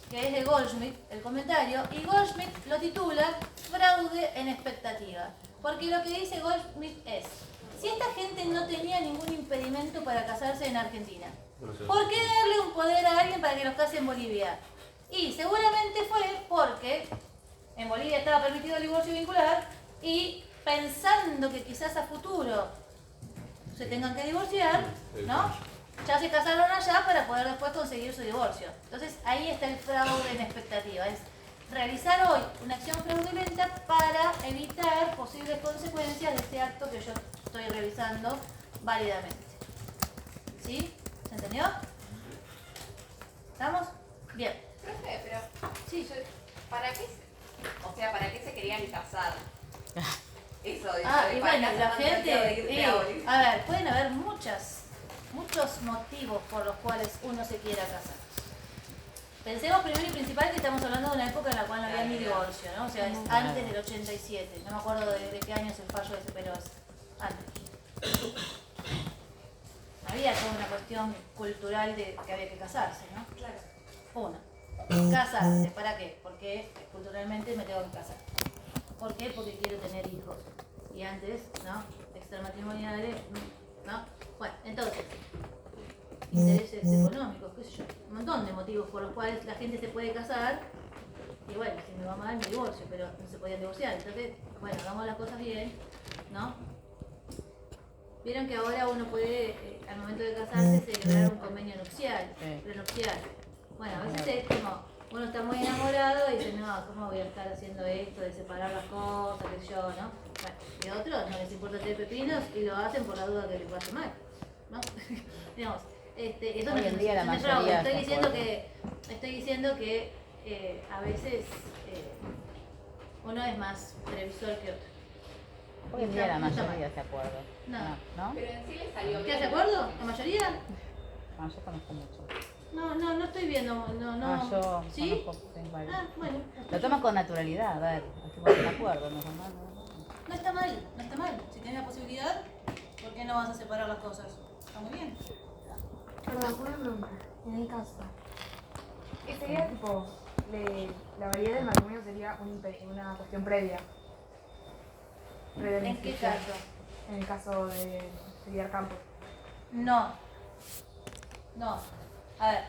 que es de Goldschmidt, el comentario, y Goldschmidt lo titula Fraude en expectativa. Porque lo que dice Goldschmidt es, si esta gente no tenía ningún impedimento para casarse en Argentina, ¿por qué darle un poder a alguien para que los case en Bolivia? Y seguramente fue porque en Bolivia estaba permitido el divorcio vincular y pensando que quizás a futuro se tengan que divorciar, ¿no? Ya se casaron allá para poder después conseguir su divorcio. Entonces ahí está el fraude en expectativa. Es realizar hoy una acción fraudulenta para evitar posibles consecuencias de este acto que yo estoy revisando válidamente. ¿Sí? ¿Se entendió? ¿Estamos? Bien. Profe, pero Sí. ¿para qué ¿para qué se querían casar? Eso de Y bueno, la gente... de a ver, pueden haber muchos motivos por los cuales uno se quiera casar. Pensemos primero y principal que estamos hablando de una época en la cual no había ni divorcio, ¿no? O sea, es antes del 87. No me acuerdo de qué año es el fallo ese, pero es antes. Había toda una cuestión cultural de que había que casarse, ¿no? Claro. Uno. Casarse, ¿para qué? Porque culturalmente me tengo que casar. ¿Por qué? Porque quiero tener hijos. Y antes, ¿no? Extramatrimoniales, ¿no? Bueno, entonces, intereses económicos, qué sé yo, un montón de motivos por los cuales la gente se puede casar. Y bueno, si me va mal me divorcio, pero no se podían divorciar. Entonces, bueno, hagamos las cosas bien, ¿no? Vieron que ahora uno puede, al momento de casarse, celebrar un convenio nupcial, prenupcial. Bueno, a veces es como, uno está muy enamorado y dice, no, ¿cómo voy a estar haciendo esto de separar las cosas, qué sé yo, ¿no? Bueno, y a otros no les importa tener pepinos y lo hacen por la duda que les vaya mal, ¿no? Digamos, eso no Hoy en día la no es fraude. mayoría Estoy diciendo que a veces uno es más previsor que otro. Hoy en día la No está mayoría mal. se acuerda. No. ¿No? Pero en sí le salió ¿Estás bien. de acuerdo? ¿La mayoría? No, yo conozco mucho. No estoy viendo, no. Ah, yo ¿Sí? conozco varios. Bueno. Lo toman con naturalidad, a ver, hacemos un acuerdo, no son malos. No está mal. Si tienes la posibilidad, ¿por qué no vas a separar las cosas? Está muy bien. Perdón, una pregunta. En el caso, sería tipo, la validez del matrimonio sería una cuestión previa. ¿En qué caso? En el caso de Lidiar Campos. No. A ver.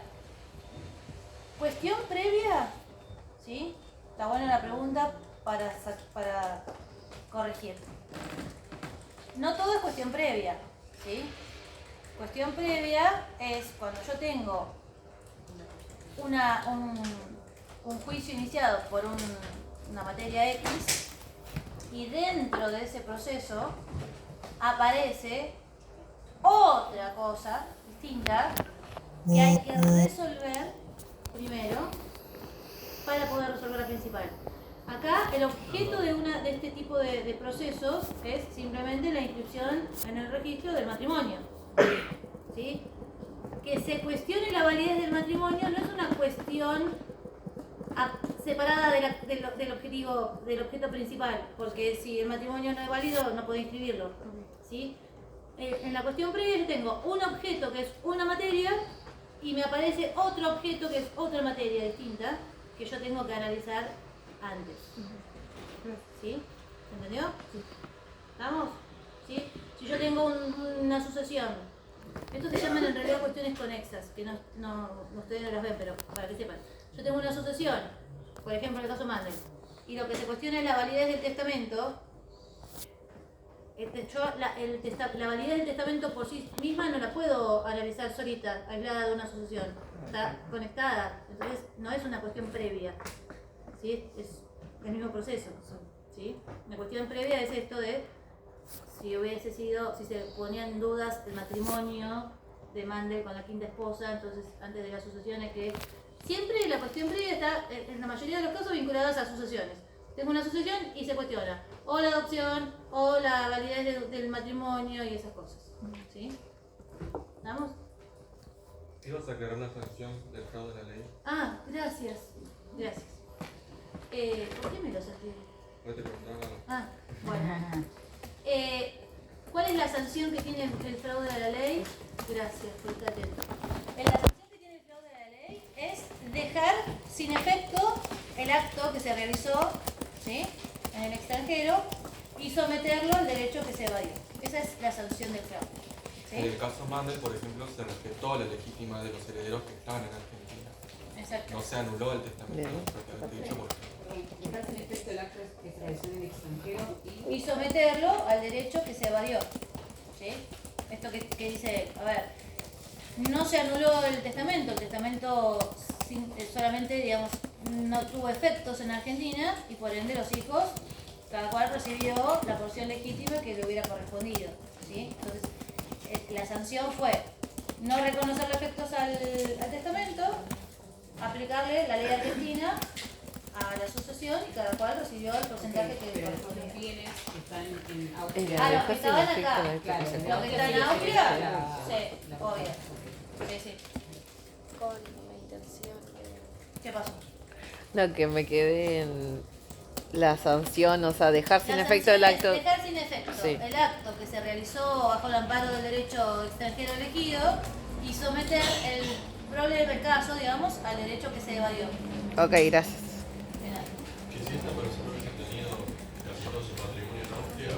Cuestión previa, ¿sí? Está buena la pregunta para corregir. No todo es cuestión previa, ¿sí? Cuestión previa es cuando yo tengo un juicio iniciado por una materia X y dentro de ese proceso aparece otra cosa distinta que hay que resolver primero para poder resolver la principal. Acá el objeto de este tipo de procesos es simplemente la inscripción en el registro del matrimonio. ¿Sí? Que se cuestione la validez del matrimonio no es una cuestión separada del objeto principal, porque si el matrimonio no es válido no puedo inscribirlo. ¿Sí? En la cuestión previa yo tengo un objeto que es una materia y me aparece otro objeto que es otra materia distinta que yo tengo que analizar antes. ¿Sí? ¿Se entendió? ¿Estamos? ¿Sí? Si yo tengo una sucesión, esto se llaman en realidad cuestiones conexas, que ustedes no las ven, pero para que sepan. Yo tengo una sucesión, por ejemplo en el caso Mandel, y lo que se cuestiona es la validez del testamento. La validez del testamento por sí misma no la puedo analizar solita, aislada de una sucesión. Está conectada, entonces no es una cuestión previa. ¿Sí? Es el mismo proceso. ¿Sí? La cuestión previa es esto de si se ponía en dudas el matrimonio de Mandel con la quinta esposa, entonces antes de las sucesiones, que siempre la cuestión previa está en la mayoría de los casos vinculadas a sucesiones. Tengo una sucesión y se cuestiona o la adopción o la validez del matrimonio y esas cosas. ¿Sí? ¿Vamos? ¿Ibas a aclarar una sanción del fraude de la ley? Gracias. ¿Por qué me lo saqué? ¿No te preguntaba? tiene el fraude a la ley, gracias por estar atento. La sanción que tiene el fraude a la ley es dejar sin efecto el acto que se realizó, ¿sí?, en el extranjero y someterlo al derecho que se evadió. Esa es la sanción del fraude. ¿Sí? En el caso Mandel, por ejemplo, se respetó la legítima de los herederos que estaban en Argentina. Exacto. No se anuló el testamento propiamente dicho porque Dejarse en efecto el acto que se realizó en el extranjero Y someterlo al derecho que se evadió. ¿Sí? Esto que dice él. A ver, no se anuló el testamento solamente, digamos, no tuvo efectos en Argentina y por ende los hijos, cada cual recibió la porción legítima que le hubiera correspondido. ¿Sí? Entonces, la sanción fue no reconocer los efectos al testamento, aplicarle la ley argentina a la sucesión y cada cual recibió el porcentaje que le pero correspondía. los bienes que están en Ella Los que deja sin estaban efecto acá, el acto que se los que están en Austria, sí, obvio. Sí, sí. Con la intención de... ¿Qué pasó? No, que me quedé en la sanción, o sea, dejar sin La efecto el sanción acto. es dejar sin efecto Sí. el acto que se realizó bajo el amparo del derecho extranjero elegido y someter el problema, el caso, digamos, al derecho que se evadió. Ok, gracias. Que si esta persona hubiese tenido casado su patrimonio en Austria,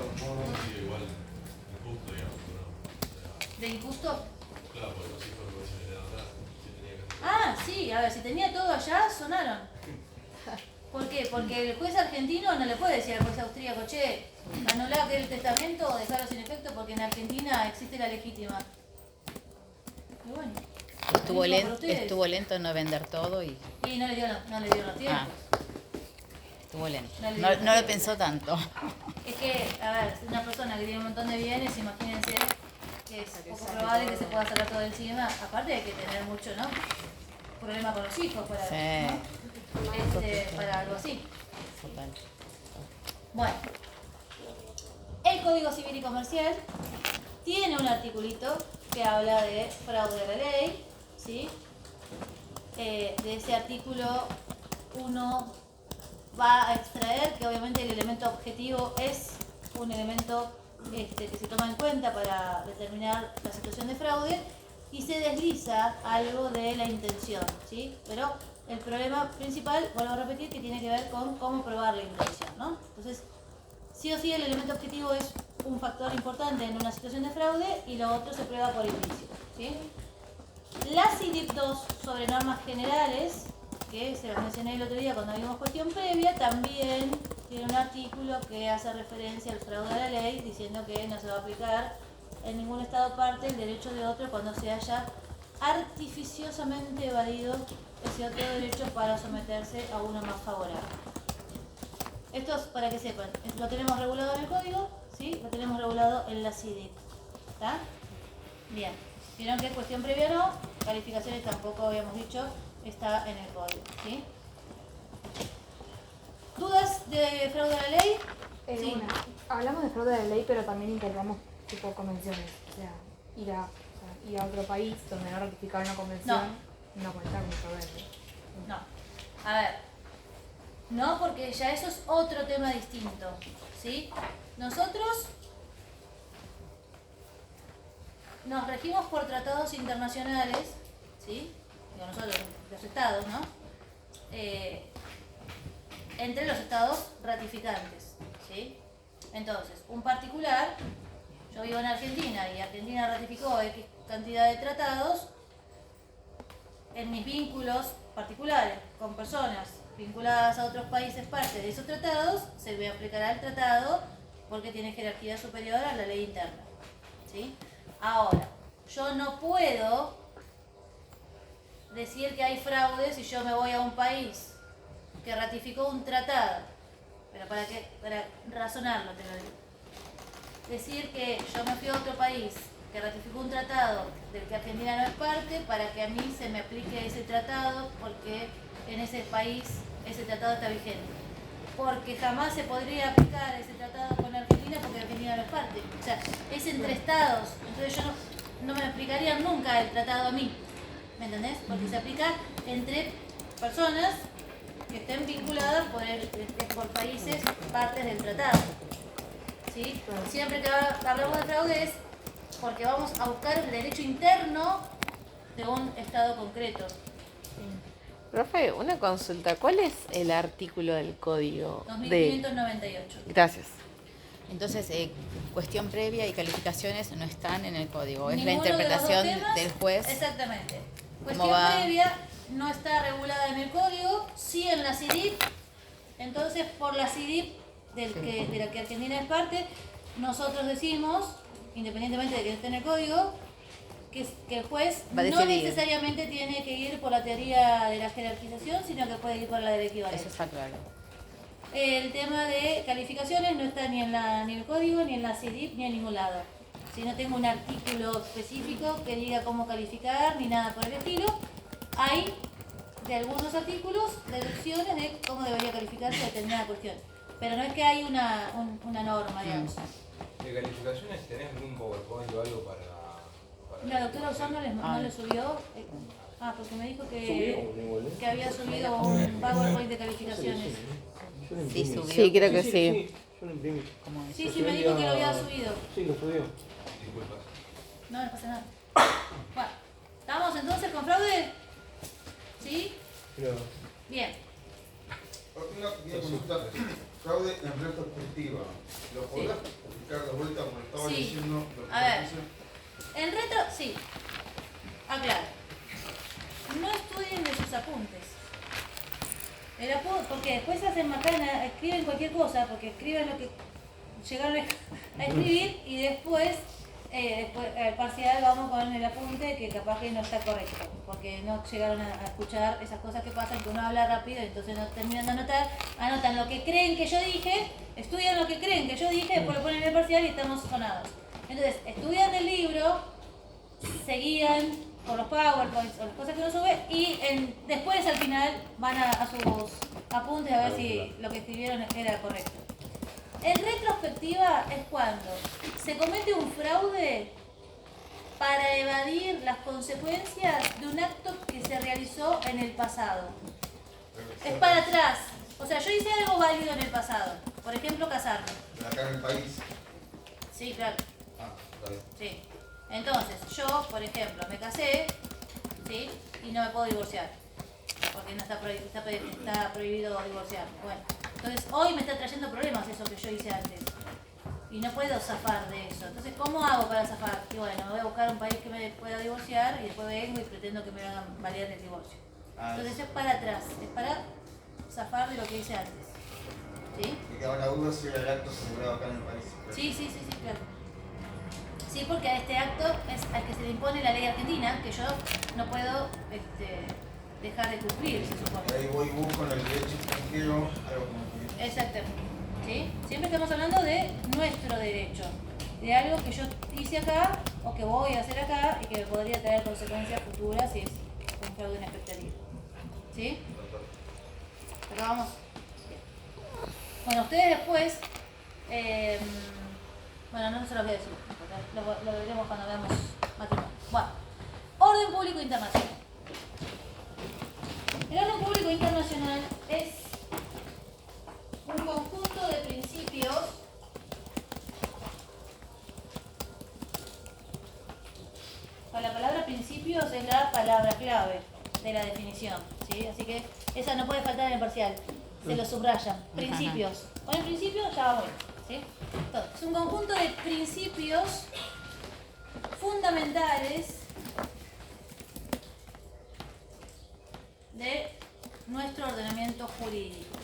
sigue igual injusto, digamos, ¿no? O sea, ¿De injusto? claro, porque los hijos no hubiesen heredado nada, si tenía que hacer. Ah, sí, a ver, si tenía todo allá, sonaron. ¿Por qué? Porque el juez argentino no le puede decir al juez austríaco, che, anulá el testamento o dejarlo sin efecto porque en Argentina existe la legítima. Y bueno. Estuvo lento en no vender todo y Y no le dio los tiempos. estuvo lento. No le No, dio no lo tiempo. pensó tanto. Es que, a ver, una persona que tiene un montón de bienes, imagínense que es poco probable que se pueda sacar todo encima. Aparte hay que tener mucho, ¿no? Problema con los hijos para, Sí. ¿no? Para algo así. Total. Bueno, el Código Civil y Comercial tiene un articulito que habla de fraude a la ley, ¿sí? De ese artículo uno va a extraer que obviamente el elemento objetivo es un elemento que se toma en cuenta para determinar la situación de fraude y se desliza algo de la intención, ¿sí? Pero el problema principal, vuelvo a repetir, que tiene que ver con cómo probar la intención, ¿no? Entonces, sí o sí el elemento objetivo es un factor importante en una situación de fraude y lo otro se prueba por indicio, ¿sí? La CIDIP 2 sobre normas generales, que se las mencioné el otro día cuando vimos cuestión previa, también tiene un artículo que hace referencia al fraude a la ley, diciendo que no se va a aplicar en ningún estado parte el derecho de otro cuando se haya artificiosamente evadido ese otro derecho para someterse a uno más favorable. Esto es para que sepan, lo tenemos regulado en el código, ¿sí? Lo tenemos regulado en la CIDIP. ¿Está? Bien. Vieron que cuestión previa no, calificaciones tampoco habíamos dicho, está en el código, ¿sí? ¿Dudas de fraude a la ley? Sí. Hablamos de fraude de la ley, pero también integramos tipo convenciones. O sea, ir a otro país donde no ratificar una convención, no cuenta con fraude. No. A ver. No, porque ya eso es otro tema distinto, ¿sí? Nosotros nos regimos por tratados internacionales, ¿sí? Digo nosotros, los estados, ¿no? Entre los estados ratificantes, ¿sí? Entonces, un particular, yo vivo en Argentina y Argentina ratificó X cantidad de tratados, en mis vínculos particulares con personas vinculadas a otros países parte de esos tratados, se me aplicará el tratado porque tiene jerarquía superior a la ley interna, ¿sí? Ahora, yo no puedo decir que hay fraude si yo me voy a un país que ratificó un tratado, pero para razonarlo te lo digo. Decir que yo me fui a otro país que ratificó un tratado del que Argentina no es parte para que a mí se me aplique ese tratado porque en ese país ese tratado está vigente. Porque jamás se podría aplicar ese tratado con Argentina porque Argentina no es parte. O sea, es entre estados. Entonces yo no me aplicaría nunca el tratado a mí. ¿Me entendés? Porque se aplica entre personas que estén vinculadas por países partes del tratado. ¿Sí? Siempre que hablamos de fraude es porque vamos a buscar el derecho interno de un estado concreto. Profe, una consulta. ¿Cuál es el artículo del código? 2598. Gracias. Entonces, cuestión previa y calificaciones no están en el código. Es la Ninguno de los dos interpretación temas, del juez. Exactamente. ¿Cómo Cuestión va? previa no está regulada en el código, sí en la CIDIP. Entonces, por la CIDIP de la que Argentina es parte, nosotros decimos, independientemente de que esté en el código, que el juez Va a no decidir. necesariamente tiene que ir por la teoría de la jerarquización, sino que puede ir por la del equivalencia. Eso está claro. El tema de calificaciones no está ni en el código, ni en la CIDIP, ni en ningún lado. Si no tengo un artículo específico que diga cómo calificar, ni nada por el estilo, hay de algunos artículos deducciones de cómo debería calificarse determinada cuestión. Pero no es que hay una norma, digamos. ¿De calificaciones tenés algún PowerPoint o algo para La doctora Usón no le subió. Porque me dijo que había subido un PowerPoint de calificaciones. Sí, subió. Sí, creo que sí. Yo lo imprimí. Sí, me dijo que lo había subido. Sí, lo subió. Disculpas. No pasa nada. Bueno, ¿estamos entonces con fraude? ¿Sí? Pero, Bien. Una consulta. Fraude en retrospectiva. ¿Lo podrás explicar de vuelta como estaba Sí. diciendo? Lo que A ver. dice? En retro, sí. Aclaro. No estudien de sus apuntes. Porque después se hacen macana, escriben cualquier cosa, porque escriben lo que llegaron a escribir y después al parcial vamos con el apunte que capaz que no está correcto, porque no llegaron a escuchar esas cosas que pasan, que uno habla rápido y entonces no terminan de anotar, anotan lo que creen que yo dije, estudian lo que creen que yo dije, después lo ponen en el parcial y estamos sonados. Entonces, estudian el libro, se guían por los PowerPoints o las cosas que uno sube y después al final van a sus apuntes a ver si lo que escribieron era correcto. En retrospectiva es cuando se comete un fraude para evadir las consecuencias de un acto que se realizó en el pasado. Es para atrás. O sea, yo hice algo válido en el pasado. Por ejemplo, casarme. Acá en el país. Sí, claro. Está bien. Sí. Entonces, yo, por ejemplo, me casé, ¿sí? Y no me puedo divorciar. Porque no está prohibido divorciarme. Bueno, entonces hoy me está trayendo problemas eso que yo hice antes. Y no puedo zafar de eso. Entonces, ¿cómo hago para zafar? Y bueno, me voy a buscar un país que me pueda divorciar y después vengo y pretendo que me hagan validar el divorcio. Entonces es para atrás, es para zafar de lo que hice antes. ¿Sí? Me quedaba la duda si era el acto celebrado acá en el país. Sí, claro. Sí, porque a este acto es al que se le impone la ley argentina, que yo no puedo dejar de cumplir, se supone. Y ahí voy y busco en el derecho extranjero algo como que... Exactamente. ¿Sí? Siempre estamos hablando de nuestro derecho, de algo que yo hice acá o que voy a hacer acá y que me podría traer consecuencias futuras si es un fraude inexpectativa. ¿Sí? Acá vamos. Bueno, ustedes después, bueno, no se los voy a decir, lo veremos cuando veamos matrimonio. Bueno, orden público internacional. El orden público internacional es un conjunto de principios la palabra principios es la palabra clave de la definición, ¿sí? Así que esa no puede faltar en el parcial, se lo subrayan. Principios. Con el principio ya va bueno, ¿sí? Entonces, es un conjunto de principios fundamentales de nuestro ordenamiento jurídico.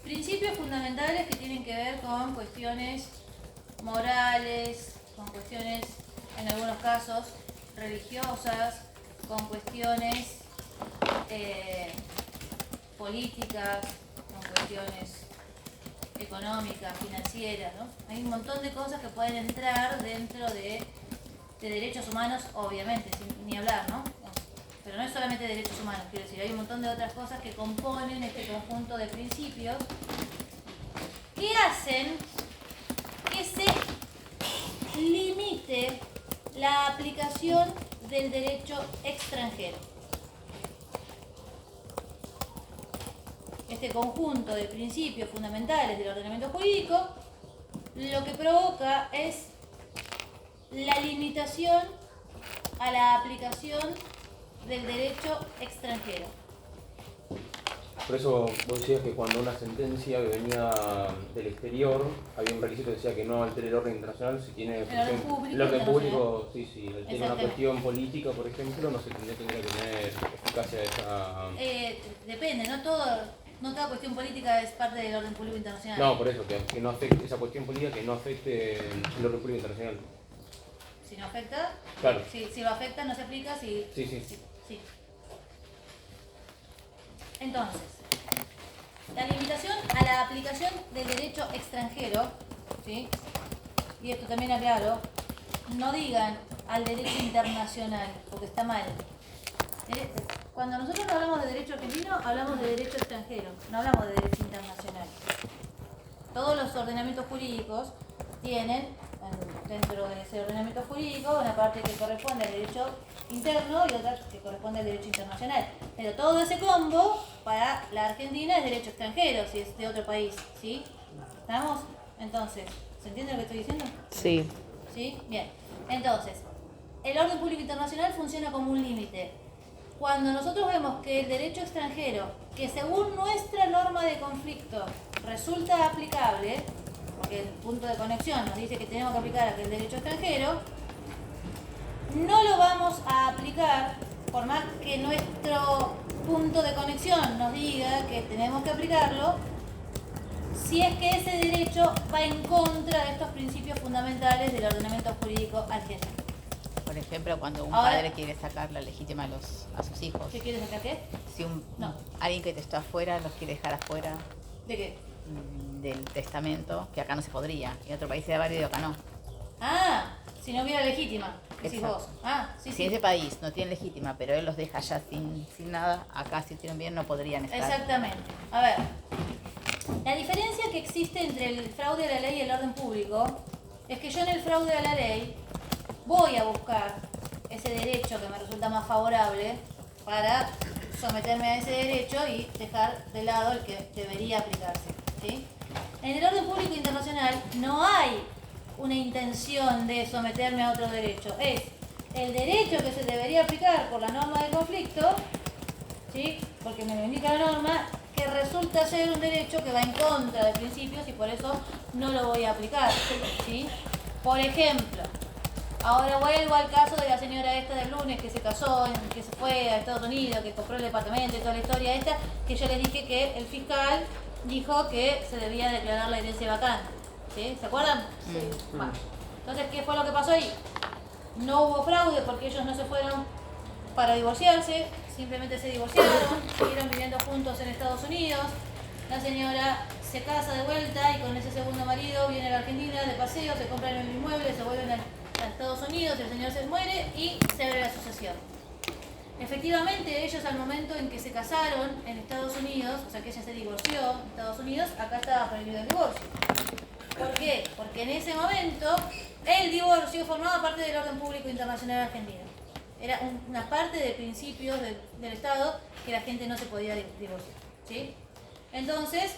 Principios fundamentales que tienen que ver con cuestiones morales, con cuestiones, en algunos casos, religiosas, con cuestiones políticas, con cuestiones económicas, financieras, ¿no? Hay un montón de cosas que pueden entrar dentro de derechos humanos, obviamente, sin ni hablar, ¿no? Pero no es solamente derechos humanos, quiero decir, hay un montón de otras cosas que componen este conjunto de principios que hacen que se limite la aplicación del derecho extranjero. Este conjunto de principios fundamentales del ordenamiento jurídico lo que provoca es la limitación a la aplicación del derecho extranjero. Por eso vos decías que cuando una sentencia que venía del exterior, había un requisito que decía que no altere el orden internacional si tiene El orden público el orden internacional. público, sí, tiene una Exactamente. cuestión política, por ejemplo, no se tendría que tener eficacia esa... Depende, no toda cuestión política es parte del orden público internacional. No, por eso, que no afecte esa cuestión política, que no afecte el orden público internacional. Si no afecta, Claro. si lo afecta no se aplica, Sí. Sí. Entonces, la limitación a la aplicación del derecho extranjero, ¿sí? Y esto también aclaro, no digan al derecho internacional, porque está mal. Cuando nosotros no hablamos de derecho argentino, hablamos de derecho extranjero, no hablamos de derecho internacional. Todos los ordenamientos jurídicos tienen dentro de ese ordenamiento jurídico una parte que corresponde al derecho interno y otra que corresponde al derecho internacional. Pero todo ese combo para la Argentina es derecho extranjero, si es de otro país, ¿sí? ¿Estamos? Entonces, ¿se entiende lo que estoy diciendo? Sí. ¿Sí? Bien. Entonces, el orden público internacional funciona como un límite. Cuando nosotros vemos que el derecho extranjero, que según nuestra norma de conflicto resulta aplicable, porque el punto de conexión nos dice que tenemos que aplicar aquel derecho extranjero, no lo vamos a aplicar por más que nuestro punto de conexión nos diga que tenemos que aplicarlo, si es que ese derecho va en contra de estos principios fundamentales del ordenamiento jurídico argentino. Por ejemplo, cuando un Ahora- padre quiere sacar la legítima a sus hijos. ¿Qué quieres sacar qué? Si No. alguien que te está afuera los quiere dejar afuera ¿De qué? del testamento, que acá no se podría. Y en otro país era válido, acá no. Ah, si no hubiera legítima, decís Exacto. vos. Ah, sí, Si sí. ese país no tiene legítima, pero él los deja ya sin nada, acá si tienen bien no podrían estar. Exactamente. A ver, la diferencia que existe entre el fraude a la ley y el orden público es que yo en el fraude a la ley voy a buscar ese derecho que me resulta más favorable para someterme a ese derecho y dejar de lado el que debería aplicarse, ¿sí? En el orden público internacional no hay una intención de someterme a otro derecho, es el derecho que se debería aplicar por la norma de conflicto, ¿sí? Porque me lo indica la norma, que resulta ser un derecho que va en contra de principios y por eso no lo voy a aplicar, ¿sí? Por ejemplo, ahora vuelvo al caso de la señora esta del lunes que se casó, que se fue a Estados Unidos, que compró el departamento y toda la historia esta, que yo les dije que el fiscal dijo que se debía declarar la herencia vacante, ¿sí? ¿Se acuerdan? Sí. Bueno, entonces, ¿qué fue lo que pasó ahí? No hubo fraude porque ellos no se fueron para divorciarse, simplemente se divorciaron, siguieron viviendo juntos en Estados Unidos. La señora se casa de vuelta y con ese segundo marido viene a la Argentina de paseo, se compran un inmueble, se vuelven a Estados Unidos, el señor se muere y se abre la sucesión. Efectivamente, ellos al momento en que se casaron en Estados Unidos, o sea que ella se divorció en Estados Unidos, acá estaba prohibido el divorcio. ¿Por qué? Porque en ese momento el divorcio formaba parte del orden público internacional argentino. Era una parte de principios del Estado que la gente no se podía divorciar, ¿sí? Entonces,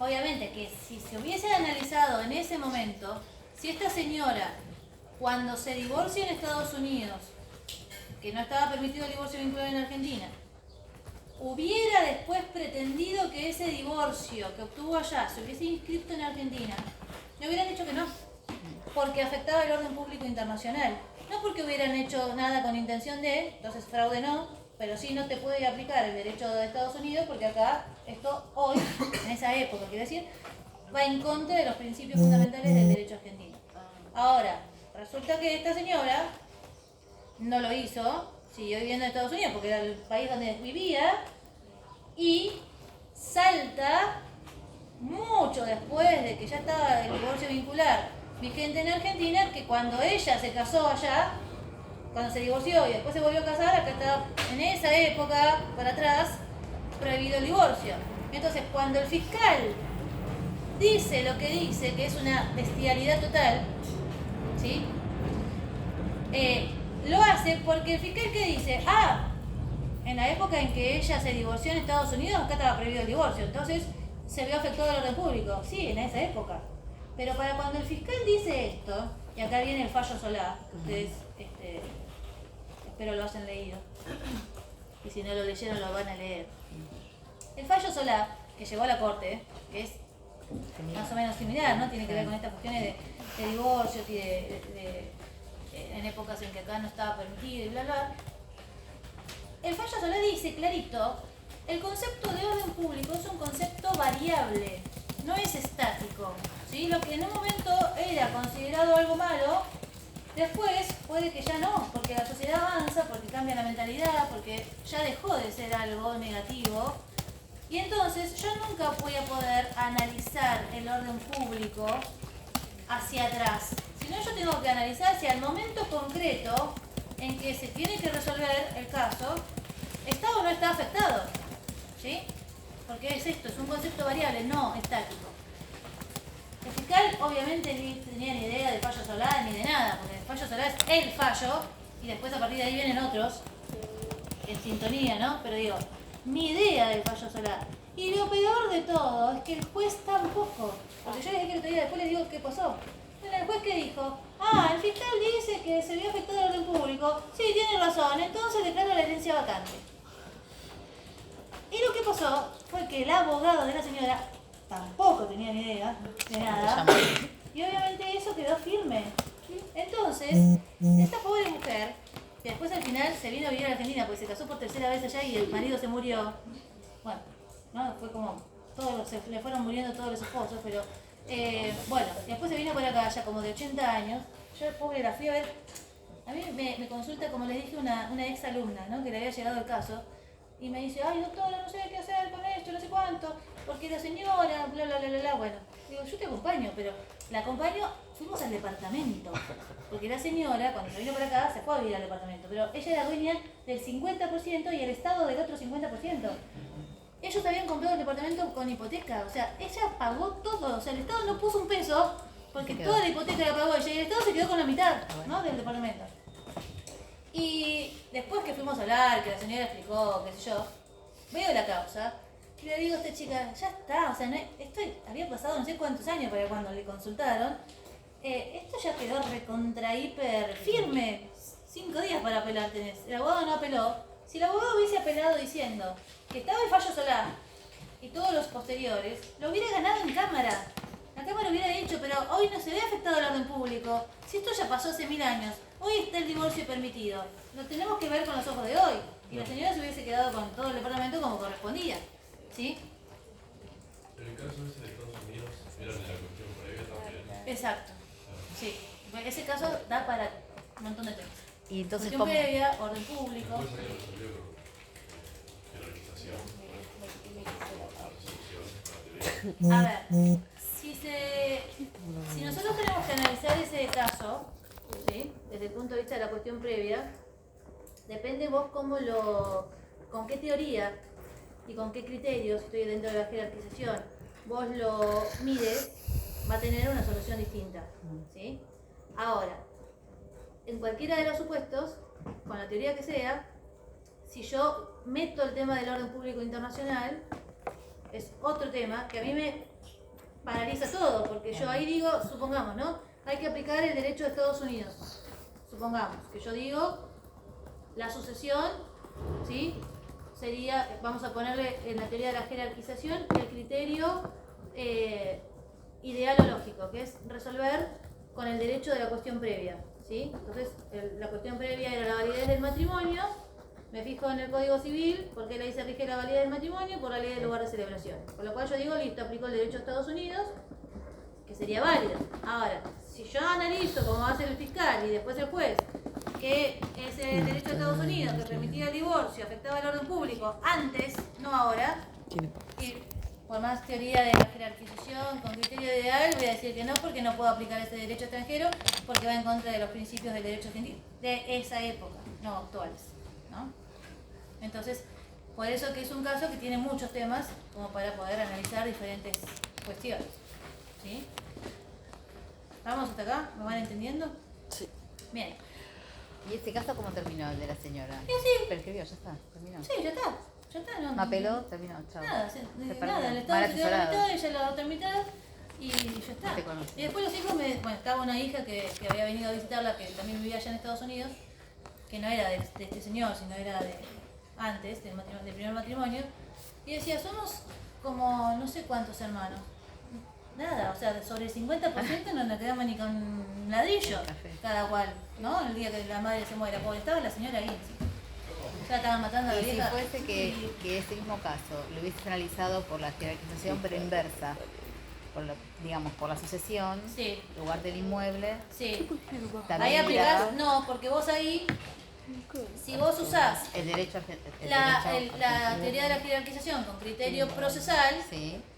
obviamente que si se hubiese analizado en ese momento, si esta señora, cuando se divorcia en Estados Unidos, que no estaba permitido el divorcio vinculado en Argentina, hubiera después pretendido que ese divorcio que obtuvo allá se hubiese inscrito en Argentina, le hubieran dicho que no, porque afectaba el orden público internacional. No porque hubieran hecho nada con intención de, entonces fraude no, pero sí no te puede aplicar el derecho de Estados Unidos porque acá, esto hoy, en esa época, quiero decir, va en contra de los principios fundamentales del derecho argentino. Ahora, resulta que esta señora no lo hizo, siguió viviendo en Estados Unidos porque era el país donde vivía y salta mucho después de que ya estaba el divorcio vincular vigente en Argentina, que cuando ella se casó allá, cuando se divorció y después se volvió a casar, acá estaba en esa época para atrás prohibido el divorcio. Entonces cuando el fiscal dice lo que dice, que es una bestialidad total, ¿sí? Lo hace porque el fiscal que dice, en la época en que ella se divorció en Estados Unidos, acá estaba prohibido el divorcio, entonces se vio afectado el orden público. Sí, en esa época. Pero para cuando el fiscal dice esto, y acá viene el fallo Solá, ustedes espero lo hayan leído, y si no lo leyeron lo van a leer. El fallo Solá, que llegó a la corte, que es más o menos similar, ¿no? Tiene que ver con estas cuestiones de divorcios y en épocas en que acá no estaba permitido y bla bla. El fallo Solá dice clarito, el concepto de orden público es un concepto variable, no es estático, ¿sí? Lo que en un momento era considerado algo malo, después puede que ya no, porque la sociedad avanza, porque cambia la mentalidad, porque ya dejó de ser algo negativo. Y entonces yo nunca voy a poder analizar el orden público hacia atrás, sino yo tengo que analizar si al momento concreto en que se tiene que resolver el caso, está o no está afectado, ¿sí? Porque es esto, es un concepto variable, no estático. El fiscal obviamente ni tenía ni idea del fallo Solá ni de nada, porque el fallo Solá es el fallo y después a partir de ahí vienen otros en sintonía, ¿no? Pero digo, ni idea del fallo Solá. Y lo peor de todo es que el juez tampoco, porque yo les dije que el otro día, después les digo qué pasó. Bueno, el juez que dijo, el fiscal dice que se vio afectado el orden público, sí, tiene razón, entonces declara la herencia vacante. Y lo que pasó fue que el abogado de la señora tampoco tenía ni idea de nada, y obviamente eso quedó firme. Entonces, esta pobre mujer, que después al final se vino a vivir a Argentina porque se casó por tercera vez allá y el marido se murió, bueno, no, fue como, se le fueron muriendo todos los esposos, pero bueno, después se vino por acá ya como de 80 años, yo pobre la fui a ver, a mí me consulta, como les dije, una ex alumna, ¿no? Que le había llegado el caso, y me dice, ay doctora, no sé qué hacer con esto, no sé cuánto, porque la señora, bla bla bla bla bla, bueno, digo, yo te acompaño, pero la acompaño, fuimos al departamento, porque la señora, cuando se vino para acá, se fue a vivir al departamento, pero ella era dueña del 50% y el Estado del otro 50%. Ellos habían comprado el departamento con hipoteca, o sea, ella pagó todo, o sea, el Estado no puso un peso, porque toda la hipoteca la pagó ella, y el Estado se quedó con la mitad, ¿no? Del departamento. Y después que fuimos a hablar, que la señora explicó, qué sé yo, veo la causa, y le digo a esta chica, ya está, o sea, esto había pasado no sé cuántos años para cuando le consultaron, esto ya quedó recontra hiper firme, 5 días para apelar tenés, el abogado no apeló. Si el abogado hubiese apelado diciendo que estaba el fallo Solá y todos los posteriores, lo hubiera ganado en cámara. La cámara hubiera dicho, pero hoy no se ve afectado el orden público. Si esto ya pasó hace 1000 años, hoy está el divorcio permitido. Lo tenemos que ver con los ojos de hoy. Y la señora se hubiese quedado con todo el departamento como correspondía. ¿Sí? En el caso ese de Estados Unidos, era de la cuestión previa también. Exacto. Sí. Ese caso da para un montón de temas. Y entonces, cuestión ¿cómo? previa, orden público. Después ahí resolvió con jerarquización, resolución, A ver, si nosotros tenemos que analizar ese caso, ¿sí? Desde el punto de vista de la cuestión previa, depende vos con qué teoría y con qué criterios, estoy dentro de la jerarquización, vos lo mides, va a tener una solución distinta, ¿sí? Ahora, en cualquiera de los supuestos, con la teoría que sea, si yo meto el tema del orden público internacional, es otro tema que a mí me paraliza todo, porque yo ahí digo, supongamos, ¿no? Hay que aplicar el derecho de Estados Unidos. Supongamos que yo digo, la sucesión, ¿sí? Sería, vamos a ponerle en la teoría de la jerarquización, el criterio ideal o lógico, que es resolver con el derecho de la cuestión previa, ¿sí? Entonces, la cuestión previa era la validez del matrimonio. Me fijo en el Código Civil, porque la dice rige la validez del matrimonio por la ley del lugar de celebración. Con lo cual yo digo, listo, aplico el derecho de Estados Unidos, que sería válido. Ahora, si yo analizo como hace el fiscal y después el juez, que ese derecho de Estados Unidos que permitía el divorcio afectaba el orden público antes, no ahora, y por más teoría de la jerarquización con criterio ideal, voy a decir que no, porque no puedo aplicar ese derecho extranjero, porque va en contra de los principios del derecho argentino de esa época, no actuales, ¿no? Entonces, por eso que es un caso que tiene muchos temas como para poder analizar diferentes cuestiones, ¿sí? ¿Vamos hasta acá? ¿Me van entendiendo? Sí. Bien. ¿Y este caso cómo terminó, el de la señora? Sí. Prescribió, ya está, terminó. Sí, ya está, no. ¿No apeló? Terminó, chao. Nada, Se nada, perdió. el Estado Mal se quedó a la asesorado. mitad, ella la otra mitad, y ya está. Te conoce. Y después los hijos, bueno, estaba una hija que había venido a visitarla, que también vivía allá en Estados Unidos, que no era de este señor, sino era de antes, del primer matrimonio, y decía, somos como no sé cuántos hermanos. Nada, o sea, sobre el 50% no nos quedamos ni con un ladrillo, cada cual, ¿no? El día que la madre se muera, porque estaba la señora ahí. Ya estaban matando a la Y si vieja. fuese que ese mismo caso lo hubiese analizado por la jerarquización, pero inversa, digamos, por la sucesión, Sí. lugar del inmueble, Sí. también Ahí aplicás, miraba no, porque vos ahí, si vos usás el derecho la teoría de la jerarquización con criterio procesal,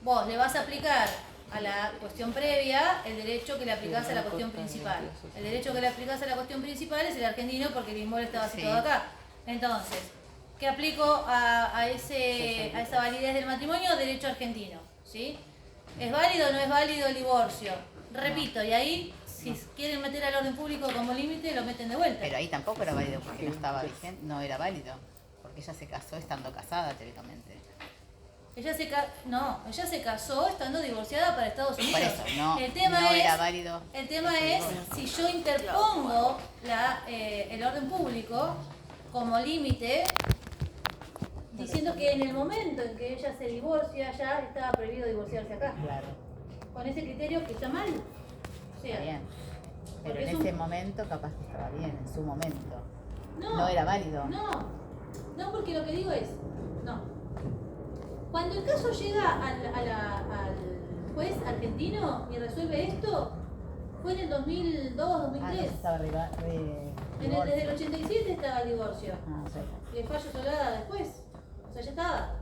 vos le vas a aplicar a la cuestión previa el derecho que le aplicás a la cuestión principal. El derecho que le aplicás a la cuestión principal es el argentino porque el inmueble estaba situado acá. Entonces, ¿qué aplico a esa validez del matrimonio? Derecho argentino, ¿sí? ¿Es válido o no es válido el divorcio? Repito, y ahí, si quieren meter al orden público como límite, lo meten de vuelta. Pero ahí tampoco era válido porque no estaba vigente, no era válido, porque ella se casó estando casada teóricamente. Ella se casó estando divorciada para Estados Unidos. Por eso, no, el tema no es, era válido. El tema es si yo interpongo el orden público como límite, diciendo que en el momento en que ella se divorcia ya estaba prohibido divorciarse acá. Claro. Con ese criterio que está mal. O sea, Está bien. Pero porque en ese momento capaz que estaba bien, en su momento. No, No era válido. No, porque lo que digo es, no. Cuando el caso llega al juez argentino y resuelve esto, fue en el 2002, 2003. Estaba Desde el 87 estaba el divorcio. sí. Y el fallo Solada después. O sea, ya estaba.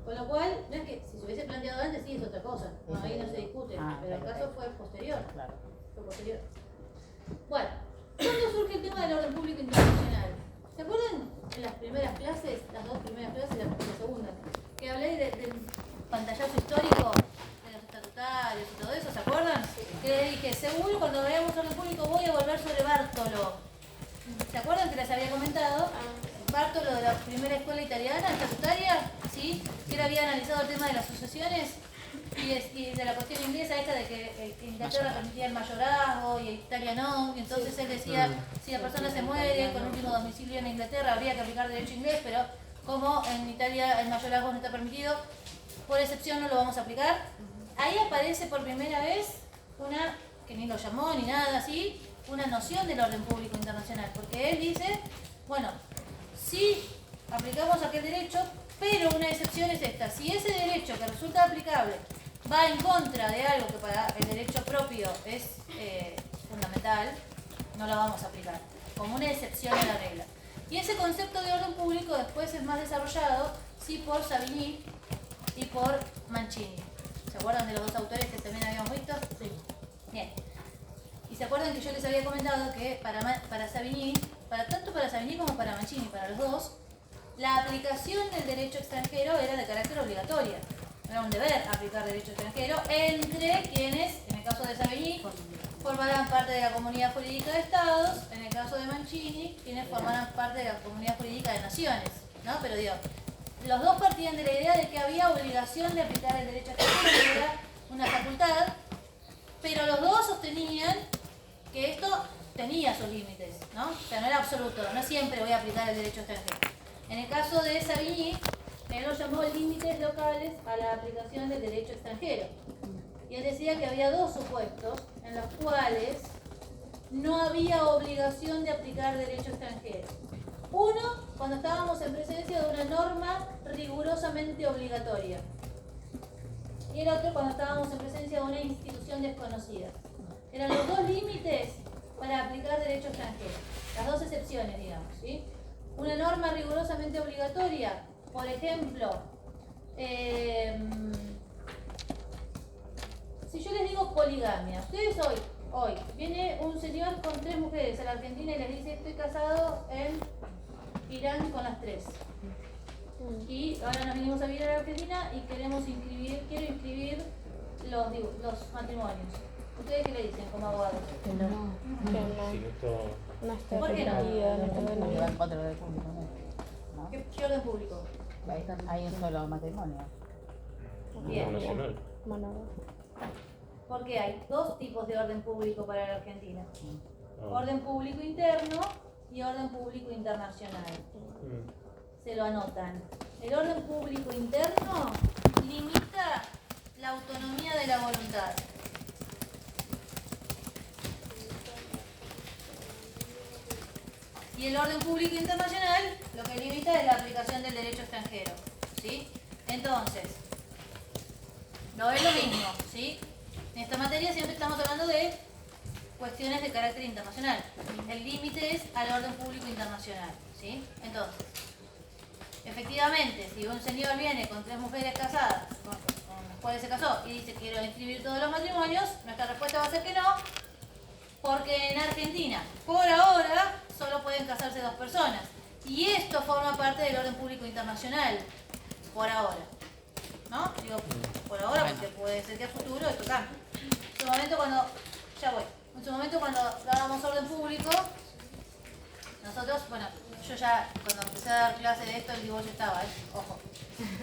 Con lo cual, no es que si se hubiese planteado antes, sí es otra cosa. No, ahí no se discute. Pero el caso fue posterior. Claro. Fue posterior. Bueno, ¿cuándo surge el tema del orden público internacional? ¿Se acuerdan en las primeras clases, las dos primeras clases y la segunda? Que hablé del pantallazo histórico de los estatutarios y todo eso, ¿se acuerdan? Que le dije, seguro cuando veamos orden público voy a volver sobre Bártolo. ¿Se acuerdan que les había comentado? Bártolo de la primera escuela italiana, estatutaria, ¿sí? Que él había analizado el tema de las sucesiones y de la cuestión inglesa esta de que Inglaterra permitía el mayorazgo y Italia no, y entonces él decía, si la persona se muere con último domicilio en Inglaterra habría que aplicar derecho inglés, pero como en Italia el mayorazgo no está permitido, por excepción no lo vamos a aplicar. Ahí aparece por primera vez una, que ni lo llamó ni nada así, una noción del orden público internacional, porque él dice, bueno, sí aplicamos aquel derecho, pero una excepción es esta, si ese derecho que resulta aplicable va en contra de algo que para el derecho propio es fundamental, no lo vamos a aplicar, como una excepción a la regla. Y ese concepto de orden público después es más desarrollado, sí, por Savigny y por Mancini. ¿Se acuerdan de los dos autores que también habíamos visto? Sí. Bien. Y se acuerdan que yo les había comentado que para Savigny, tanto para Savigny como para Mancini, para los dos, la aplicación del derecho extranjero era de carácter obligatoria. Era un deber aplicar derecho extranjero entre quienes, en el caso de Savigny, formarán parte de la comunidad jurídica de estados, en el caso de Mancini, quienes formarán parte de la comunidad jurídica de naciones, ¿no? Pero digo, los dos partían de la idea de que había obligación de aplicar el derecho extranjero, que era una facultad, pero los dos sostenían que esto tenía sus límites, ¿no? O sea, no era absoluto, no siempre voy a aplicar el derecho extranjero. En el caso de Savigny, él lo llamó límites locales a la aplicación del derecho extranjero. Y él decía que había dos supuestos en los cuales no había obligación de aplicar derecho extranjero. Uno, cuando estábamos en presencia de una norma rigurosamente obligatoria. Y el otro, cuando estábamos en presencia de una institución desconocida. Eran los dos límites para aplicar derecho extranjero. Las dos excepciones, digamos, ¿sí? Una norma rigurosamente obligatoria, por ejemplo, si yo les digo poligamia, ustedes hoy viene un señor con 3 mujeres a la Argentina y les dice estoy casado en Irán con las 3. Y ahora nos vinimos a vivir a la Argentina y quiero inscribir los matrimonios. ¿Ustedes qué le dicen como abogados? Que no. Si esto... No está ¿Por qué no? permitido, no está permitido. Va en contra del público, ¿no? ¿Qué orden público? Hay un solo matrimonio. Bien. nacional. Porque hay dos tipos de orden público para la Argentina. Orden público interno y orden público internacional. Se lo anotan. El orden público interno limita la autonomía de la voluntad. Y el orden público internacional lo que limita es la aplicación del derecho extranjero. ¿Sí? Entonces, no es lo mismo, ¿sí? En esta materia siempre estamos hablando de cuestiones de carácter internacional. El límite es al orden público internacional, ¿sí? Entonces, efectivamente, si un señor viene con 3 mujeres casadas, con las cuales se casó, y dice quiero inscribir todos los matrimonios, nuestra respuesta va a ser que no, porque en Argentina, por ahora, solo pueden casarse 2 personas. Y esto forma parte del orden público internacional, por ahora. ¿No? Digo, por ahora, porque puede ser que a futuro esto cambie. En su momento cuando, ya voy, en su momento cuando dábamos orden público, nosotros, bueno, yo ya cuando empecé a dar clase de esto, el divorcio estaba, ojo.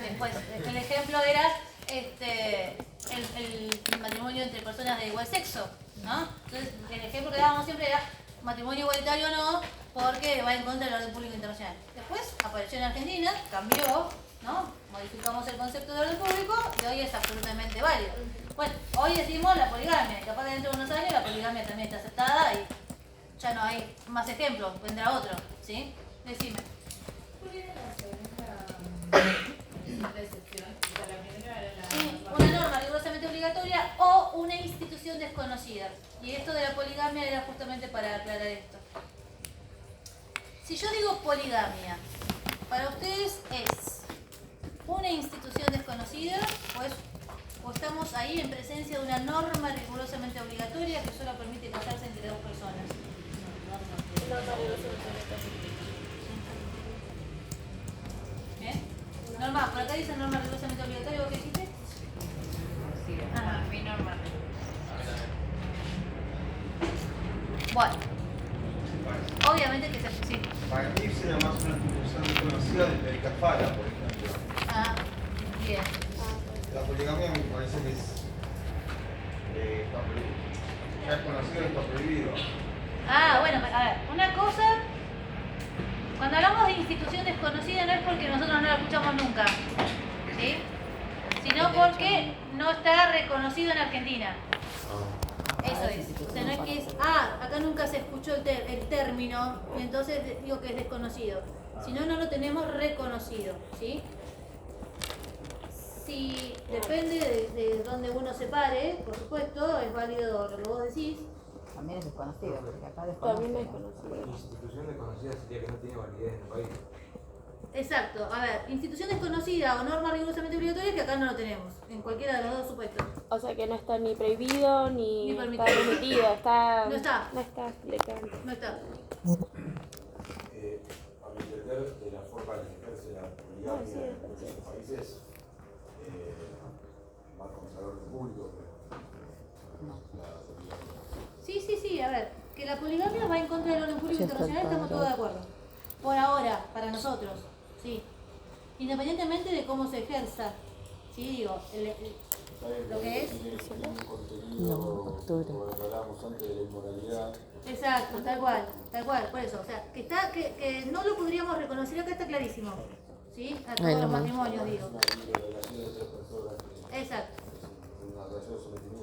Después, el ejemplo era el matrimonio entre personas de igual sexo, ¿no? Entonces, el ejemplo que dábamos siempre era matrimonio igualitario no, porque va en contra del orden público internacional. Después apareció en Argentina, cambió, ¿no? Modificamos el concepto de orden público y hoy es absolutamente válido. Bueno, hoy decimos la poligamia, y capaz que dentro de unos años la poligamia también está aceptada y ya no hay más ejemplos, vendrá otro, ¿sí? Decime. Una norma rigurosamente obligatoria o una institución desconocida. Y esto de la poligamia era justamente para aclarar esto. Si yo digo poligamia, para ustedes es una institución desconocida o estamos ahí en presencia de una norma rigurosamente obligatoria que solo permite casarse entre 2 personas. ¿Bien? Norma, por acá dice norma rigurosamente obligatoria, ¿vos qué dijiste? Ajá, mi norma. Bueno, obviamente que se... Sí. Para mí sería más una institución desconocida del CAFALA, por ejemplo. Ah, bien. La poligamia me parece que ya es conocido y está prohibido. Ah, bueno, a ver, una cosa, cuando hablamos de institución desconocida no es porque nosotros no la escuchamos nunca, ¿sí? Sino porque no está reconocido en Argentina. Eso es. O sea, no es que es, acá nunca se escuchó el término, y entonces digo que es desconocido. Si no, no lo tenemos reconocido, ¿sí? Si depende de dónde uno se pare, por supuesto, es válido lo que vos decís. También es desconocido, porque acá También es conocido. La institución desconocida sería que no tiene validez en el país. Exacto, a ver, institución desconocida o norma rigurosamente obligatoria que acá no lo tenemos, en cualquiera de los 2 supuestos. O sea que no está ni prohibido ni permitido. está permitido, está... No está. No está, directamente. No está. A mi entender, de la forma en que ejerce la poligamia en muchos países, más conservador público, Sí, a ver, que la poligamia va en contra del orden público internacional, estamos todos de acuerdo. Por ahora, para nosotros, sí. Independientemente de cómo se ejerza, sí, digo, lo que es... como hablábamos antes de la inmoralidad. Exacto, tal cual, por eso. O sea, que no lo podríamos reconocer, acá está clarísimo, ¿sí? A todos los matrimonios, digo. Exacto. Una relación de sometimiento.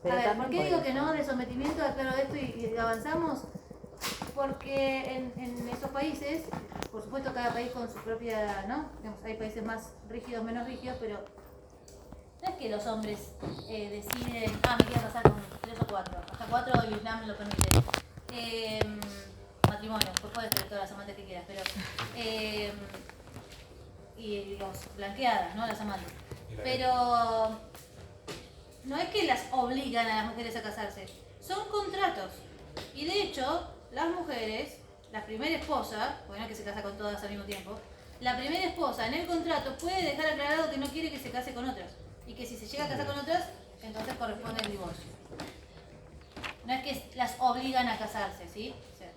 A ver, ¿por qué digo que no de sometimiento? Aclaro esto y avanzamos. Porque en esos países, por supuesto cada país con su propia, ¿no? Digamos, hay países más rígidos, menos rígidos, pero no es que los hombres deciden, me quiero casar con 3 o 4, hasta 4 el Islam lo permite. Matrimonio, pues puedes tener todas las amantes que quieras, pero y digamos, blanqueadas, ¿no? Las amantes. Pero no es que las obligan a las mujeres a casarse, son contratos. Y de hecho, las mujeres, la primera esposa, porque no es que se casa con todas al mismo tiempo, la primera esposa en el contrato puede dejar aclarado que no quiere que se case con otras. Y que si se llega a casar con otras, entonces corresponde el divorcio. No es que las obligan a casarse, ¿sí? O sea,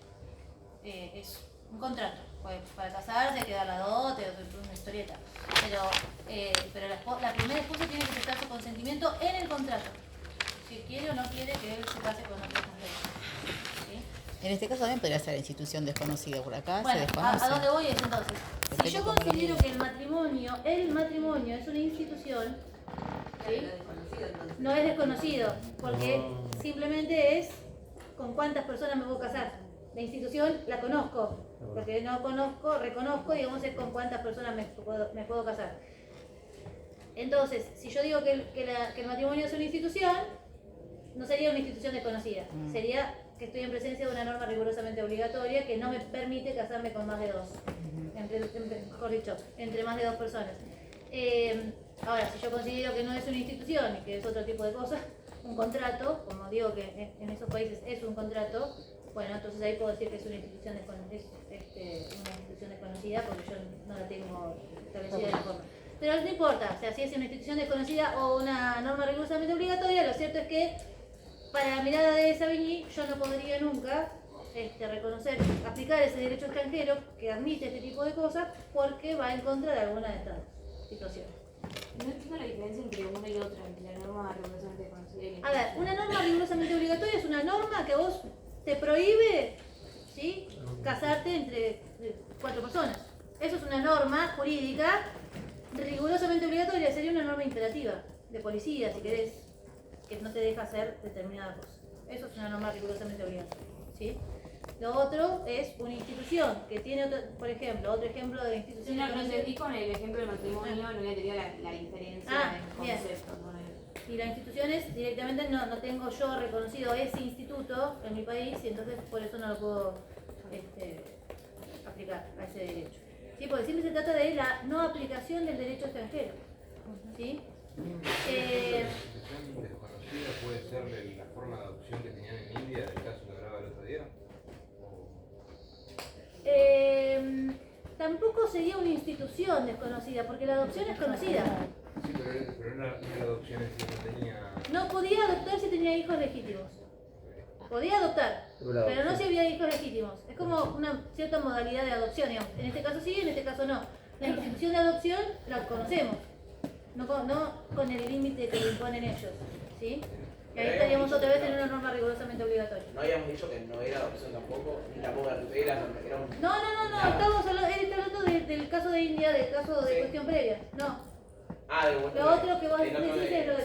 es un contrato. Pues para casarse hay que dar la dote, una historieta. Pero la primera esposa tiene que prestar su consentimiento en el contrato. Si quiere o no quiere que él se case con otra mujer. ¿Sí? En este caso también podría ser institución desconocida por acá, Bueno, se desconoce. ¿a dónde voy es entonces? Si Depende yo cómo lo considero mires. que el matrimonio es una institución, ¿sí? No es desconocido, porque simplemente es con cuántas personas me puedo casar. La institución la conozco, porque no conozco, reconozco, digamos, es con cuántas personas me puedo casar. Entonces, si yo digo que el matrimonio es una institución, no sería una institución desconocida, sería que estoy en presencia de una norma rigurosamente obligatoria que no me permite casarme con más de dos, mejor dicho, entre más de dos personas. Ahora, si yo considero que no es una institución y que es otro tipo de cosas, un contrato, como digo que en esos países es un contrato, bueno, entonces ahí puedo decir que es una institución desconocida porque yo no la tengo establecida de la forma. Pero no importa, o sea, si es una institución desconocida o una norma rigurosamente obligatoria, lo cierto es que para la mirada de Savigny yo no podría nunca reconocer, aplicar ese derecho extranjero que admite este tipo de cosas porque va en contra de alguna de estas situaciones. No entiendo la diferencia entre una y otra, entre la norma rigurosamente conocida y la A ver, una norma rigurosamente obligatoria es una norma que vos te prohíbe, ¿sí?, casarte entre 4 personas. Eso es una norma jurídica rigurosamente obligatoria, sería una norma imperativa de policía, si querés, que no te deja hacer determinada cosa. Eso es una norma rigurosamente obligatoria, ¿sí? Lo otro es una institución que tiene, por ejemplo, otro ejemplo de institución. Sí, no entendí con el ejemplo del matrimonio, no había entendido la diferencia en bien. conceptos. Y las instituciones directamente no tengo yo reconocido ese instituto en mi país y entonces por eso no lo puedo aplicar a ese derecho. ¿Sí? Porque siempre se trata de la no aplicación del derecho extranjero. ¿Sí? ¿Institución desconocida puede ser la forma de adopción que tenían en India, del caso que hablaba el otro día? Tampoco sería una institución desconocida, porque la adopción es conocida. Sí, pero no era adopción, es que no tenía... No podía adoptar si tenía hijos legítimos. Podía adoptar, pero no si había hijos legítimos. Es como una cierta modalidad de adopción, digamos. En este caso sí, en este caso no. La institución de adopción la conocemos, no con el límite que le imponen ellos, ¿sí? Y ahí estaríamos otra vez en una norma rigurosamente obligatoria. No habíamos dicho que no era adopción tampoco, ni tampoco era tutela, era un... No, él está hablando del caso de India, del caso de cuestión previa, no. Lo otro que vos decís es lo de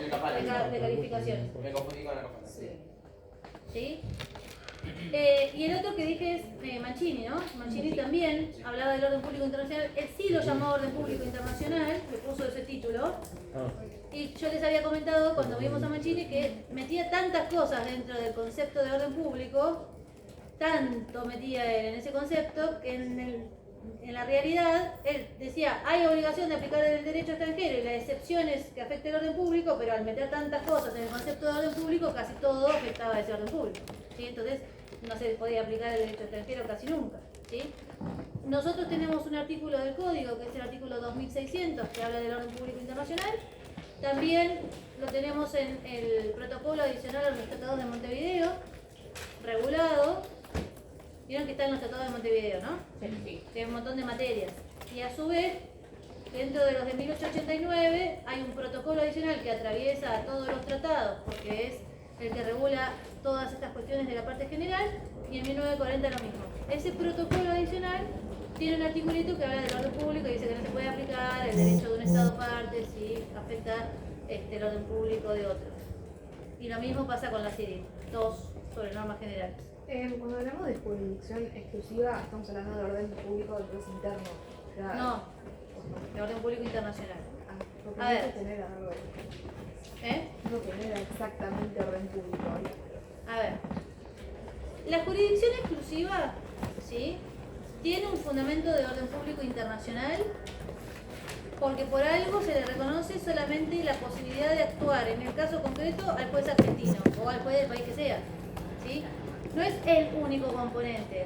Kafala, de calificaciones. Me confundí con la Kafala. ¿Sí? Y el otro que dije es Mancini, ¿no? Mancini también hablaba del orden público internacional. Él sí lo llamó orden público internacional, le puso ese título. Y yo les había comentado cuando vimos a Mancini que metía tantas cosas dentro del concepto de orden público, tanto metía él en ese concepto, que en la realidad él decía hay obligación de aplicar el derecho extranjero y las excepciones que afecten el orden público, pero al meter tantas cosas en el concepto de orden público casi todo afectaba a ese orden público, ¿sí? Entonces no se podía aplicar el derecho extranjero casi nunca, ¿sí? Nosotros tenemos un artículo del código que es el artículo 2600 que habla del orden público internacional. También lo tenemos en el protocolo adicional a los tratados de Montevideo, regulado. Vieron que está en los tratados de Montevideo, ¿no? Sí. Tiene un montón de materias. Y a su vez, dentro de los de 1889, hay un protocolo adicional que atraviesa a todos los tratados, porque es el que regula todas estas cuestiones de la parte general, y en 1940 lo mismo. Ese protocolo adicional tiene un articulito que habla del orden público y dice que no se puede aplicar el derecho de un Estado parte si afecta el orden público de otro. Y lo mismo pasa con la CIDI, 2 sobre normas generales. Cuando hablamos de jurisdicción exclusiva, estamos hablando de orden público del juez interno. Claro. No, de orden público internacional. Porque A no ver. genera algo. No genera exactamente orden público. A ver, la jurisdicción exclusiva, ¿sí?, tiene un fundamento de orden público internacional porque por algo se le reconoce solamente la posibilidad de actuar, en el caso concreto, al juez argentino o al juez del país que sea, ¿sí? No es el único componente,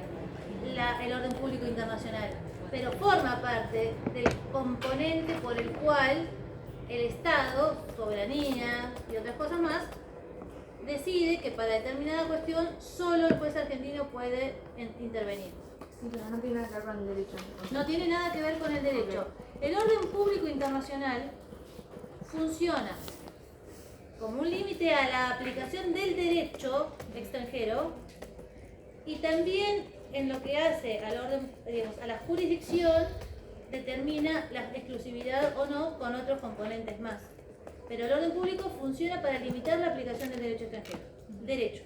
el orden público internacional, pero forma parte del componente por el cual el Estado, soberanía y otras cosas más, decide que para determinada cuestión solo el juez argentino puede intervenir. Sí, pero no tiene nada que ver con el derecho. No tiene nada que ver con el derecho. El orden público internacional funciona como un límite a la aplicación del derecho extranjero y también en lo que hace al orden, digamos, a la jurisdicción, determina la exclusividad o no con otros componentes más. Pero el orden público funciona para limitar la aplicación del derecho extranjero. Derecho.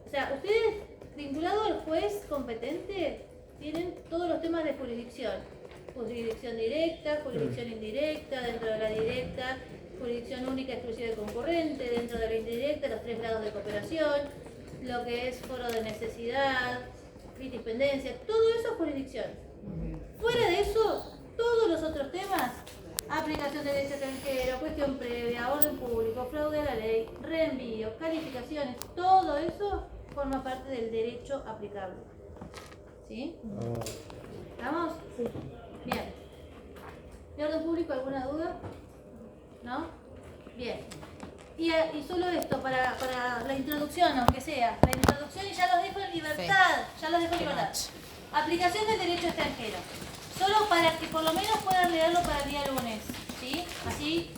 O sea, ustedes, vinculados al juez competente, tienen todos los temas de jurisdicción. Jurisdicción directa, jurisdicción indirecta, dentro de la directa, jurisdicción única, exclusiva y concurrente, dentro de la indirecta, los 3 grados de cooperación, lo que es foro de necesidad, litipendencia, todo eso es jurisdicción. Fuera de eso, todos los otros temas, aplicación de derecho extranjero, cuestión previa, orden público, fraude a la ley, reenvío, calificaciones, todo eso forma parte del derecho aplicable. ¿Sí? ¿Estamos? Sí. Bien. ¿De orden público alguna duda? ¿No? Bien. Y solo esto, para la introducción, aunque sea, la introducción y ya los dejo en libertad. Sí. Ya los dejo en libertad. Aplicación del derecho extranjero. Solo para que por lo menos puedan leerlo para el día lunes. ¿Sí? Así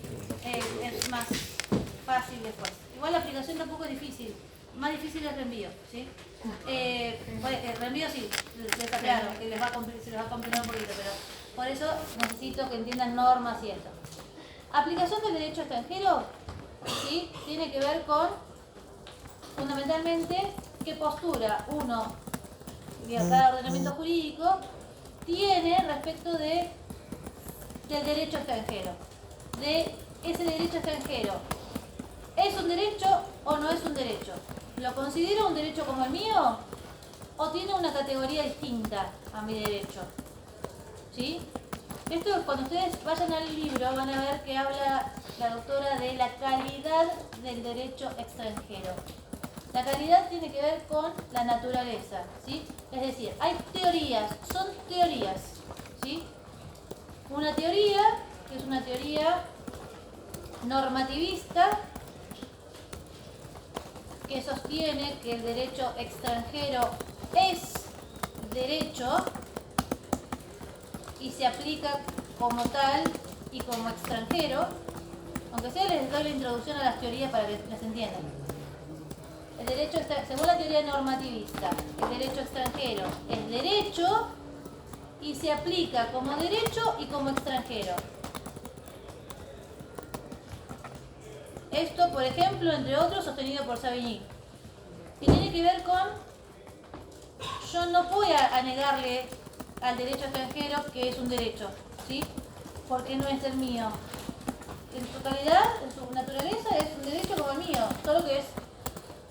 es más fácil después. Igual la aplicación tampoco es difícil. Más difícil es reenvío. ¿Sí? Reenvío sí, está claro, que se les va a complicar un poquito, pero por eso necesito que entiendan normas y esto. Aplicación del derecho extranjero, ¿sí? Tiene que ver con, fundamentalmente, qué postura uno, cada ordenamiento jurídico, tiene respecto del derecho extranjero. De ese derecho extranjero, ¿es un derecho o no es un derecho? ¿Lo considero un derecho como el mío o tiene una categoría distinta a mi derecho? ¿Sí? Esto es cuando ustedes vayan al libro van a ver que habla la doctora de la calidad del derecho extranjero. La calidad tiene que ver con la naturaleza, ¿sí? Es decir, hay teorías, son teorías, ¿sí? Una teoría, que es una teoría normativista, que sostiene que el derecho extranjero es derecho y se aplica como tal y como extranjero, aunque sea les doy la introducción a las teorías para que las entiendan. El derecho, según la teoría normativista, el derecho extranjero es derecho y se aplica como derecho y como extranjero. Esto, por ejemplo, entre otros, sostenido por Savigny, que tiene que ver con, yo no voy a negarle al derecho extranjero que es un derecho, ¿sí? Porque no es el mío. En su calidad, en su naturaleza, es un derecho como el mío, solo que es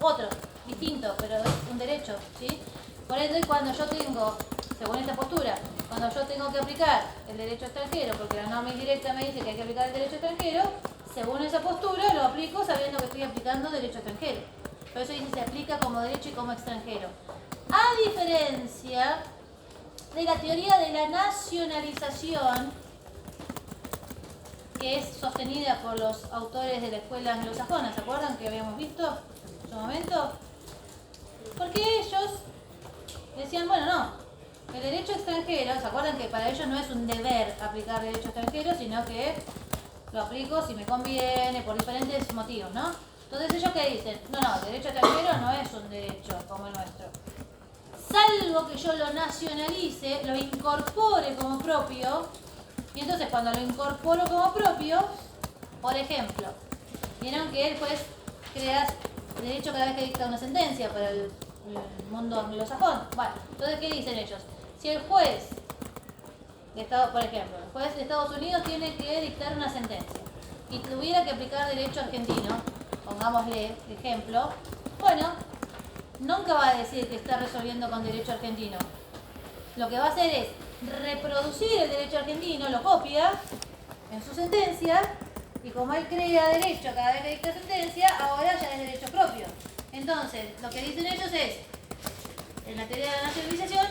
otro, distinto, pero es un derecho, ¿sí? Por ende, cuando yo tengo, según esta postura, cuando yo tengo que aplicar el derecho extranjero, porque la norma indirecta me dice que hay que aplicar el derecho extranjero, según esa postura lo aplico sabiendo que estoy aplicando derecho extranjero. Por eso dice se aplica como derecho y como extranjero. A diferencia de la teoría de la nacionalización, que es sostenida por los autores de la escuela anglosajona, ¿se acuerdan que habíamos visto en su momento? Porque ellos decían, bueno, no, el derecho extranjero, ¿se acuerdan que para ellos no es un deber aplicar derecho extranjero, sino que lo aplico si me conviene, por diferentes motivos, ¿no? Entonces ellos ¿qué dicen? No, el derecho extranjero no es un derecho como el nuestro. Salvo que yo lo nacionalice, lo incorpore como propio, y entonces cuando lo incorporo como propio, por ejemplo, vieron que el juez crea derecho cada vez que dicta una sentencia para el mundo anglosajón. Bueno, entonces ¿qué dicen ellos? Si el juez de Estados, por ejemplo, el juez de Estados Unidos tiene que dictar una sentencia y tuviera que aplicar derecho argentino, pongámosle ejemplo, bueno, nunca va a decir que está resolviendo con derecho argentino. Lo que va a hacer es reproducir el derecho argentino, lo copia en su sentencia y como él crea derecho cada vez que dicta sentencia, ahora ya es derecho propio. Entonces, lo que dicen ellos es, en la teoría de la nacionalización,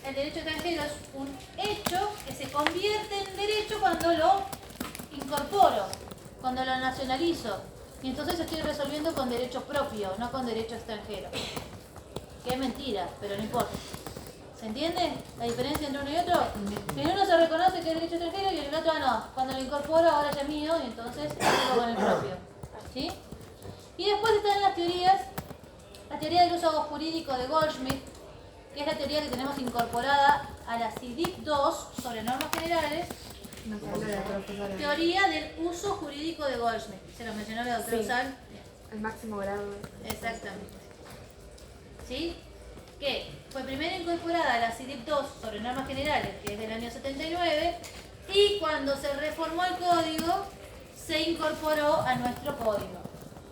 el derecho extranjero es un hecho que se convierte en derecho cuando lo incorporo, cuando lo nacionalizo. Y entonces estoy resolviendo con derecho propio, no con derecho extranjero. Que es mentira, pero no importa. ¿Se ¿Se entiende la diferencia entre uno y otro? Que en uno se reconoce que es derecho extranjero y en el otro no. Cuando lo incorporo ahora ya es mío y entonces hago con el propio. ¿Sí? Y después están las teorías, la teoría del uso jurídico de Goldschmidt, que es la teoría que tenemos incorporada a la CIDIC 2 sobre normas generales. Teoría del uso jurídico de Goldschmidt. Se lo mencionó la doctora Usal. El máximo grado. Exactamente. ¿Sí? Que fue primero incorporada a la CIDIC 2 sobre normas generales, que es del año 79, y cuando se reformó el código, se incorporó a nuestro código.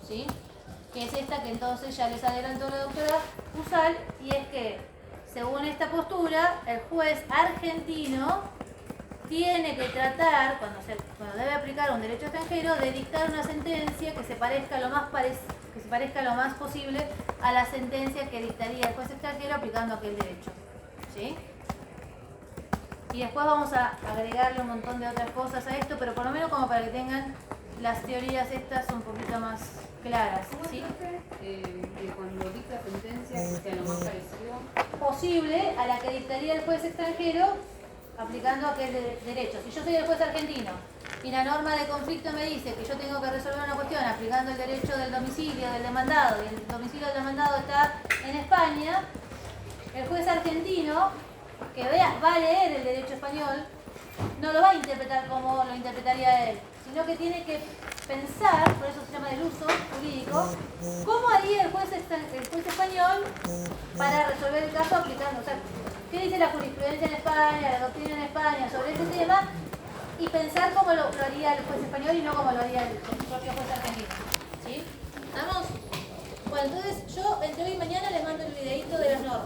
¿Sí? Que es esta que entonces ya les adelantó la doctora Usal, y es que, según esta postura, el juez argentino tiene que tratar, cuando debe aplicar un derecho extranjero, de dictar una sentencia que se parezca lo más posible a la sentencia que dictaría el juez extranjero aplicando aquel derecho. ¿Sí? Y después vamos a agregarle un montón de otras cosas a esto, pero por lo menos como para que tengan las teorías estas un poquito más claras. ¿Sí? Que cuando dicta sentencia que sea lo más parecido posible a la que dictaría el juez extranjero aplicando aquel derecho. Si yo soy el juez argentino y la norma de conflicto me dice que yo tengo que resolver una cuestión aplicando el derecho del domicilio del demandado y el domicilio del demandado está en España, el juez argentino que va a leer el derecho español no lo va a interpretar como lo interpretaría él, sino que tiene que pensar, por eso se llama del uso jurídico, cómo haría el juez español para resolver el caso aplicando, o sea, qué dice la jurisprudencia en España, la doctrina en España sobre este tema, y pensar cómo lo haría el juez español y no como lo haría el propio juez argentino. ¿Sí? ¿Estamos? Bueno, entonces yo entre hoy y mañana les mando el videíto de las normas.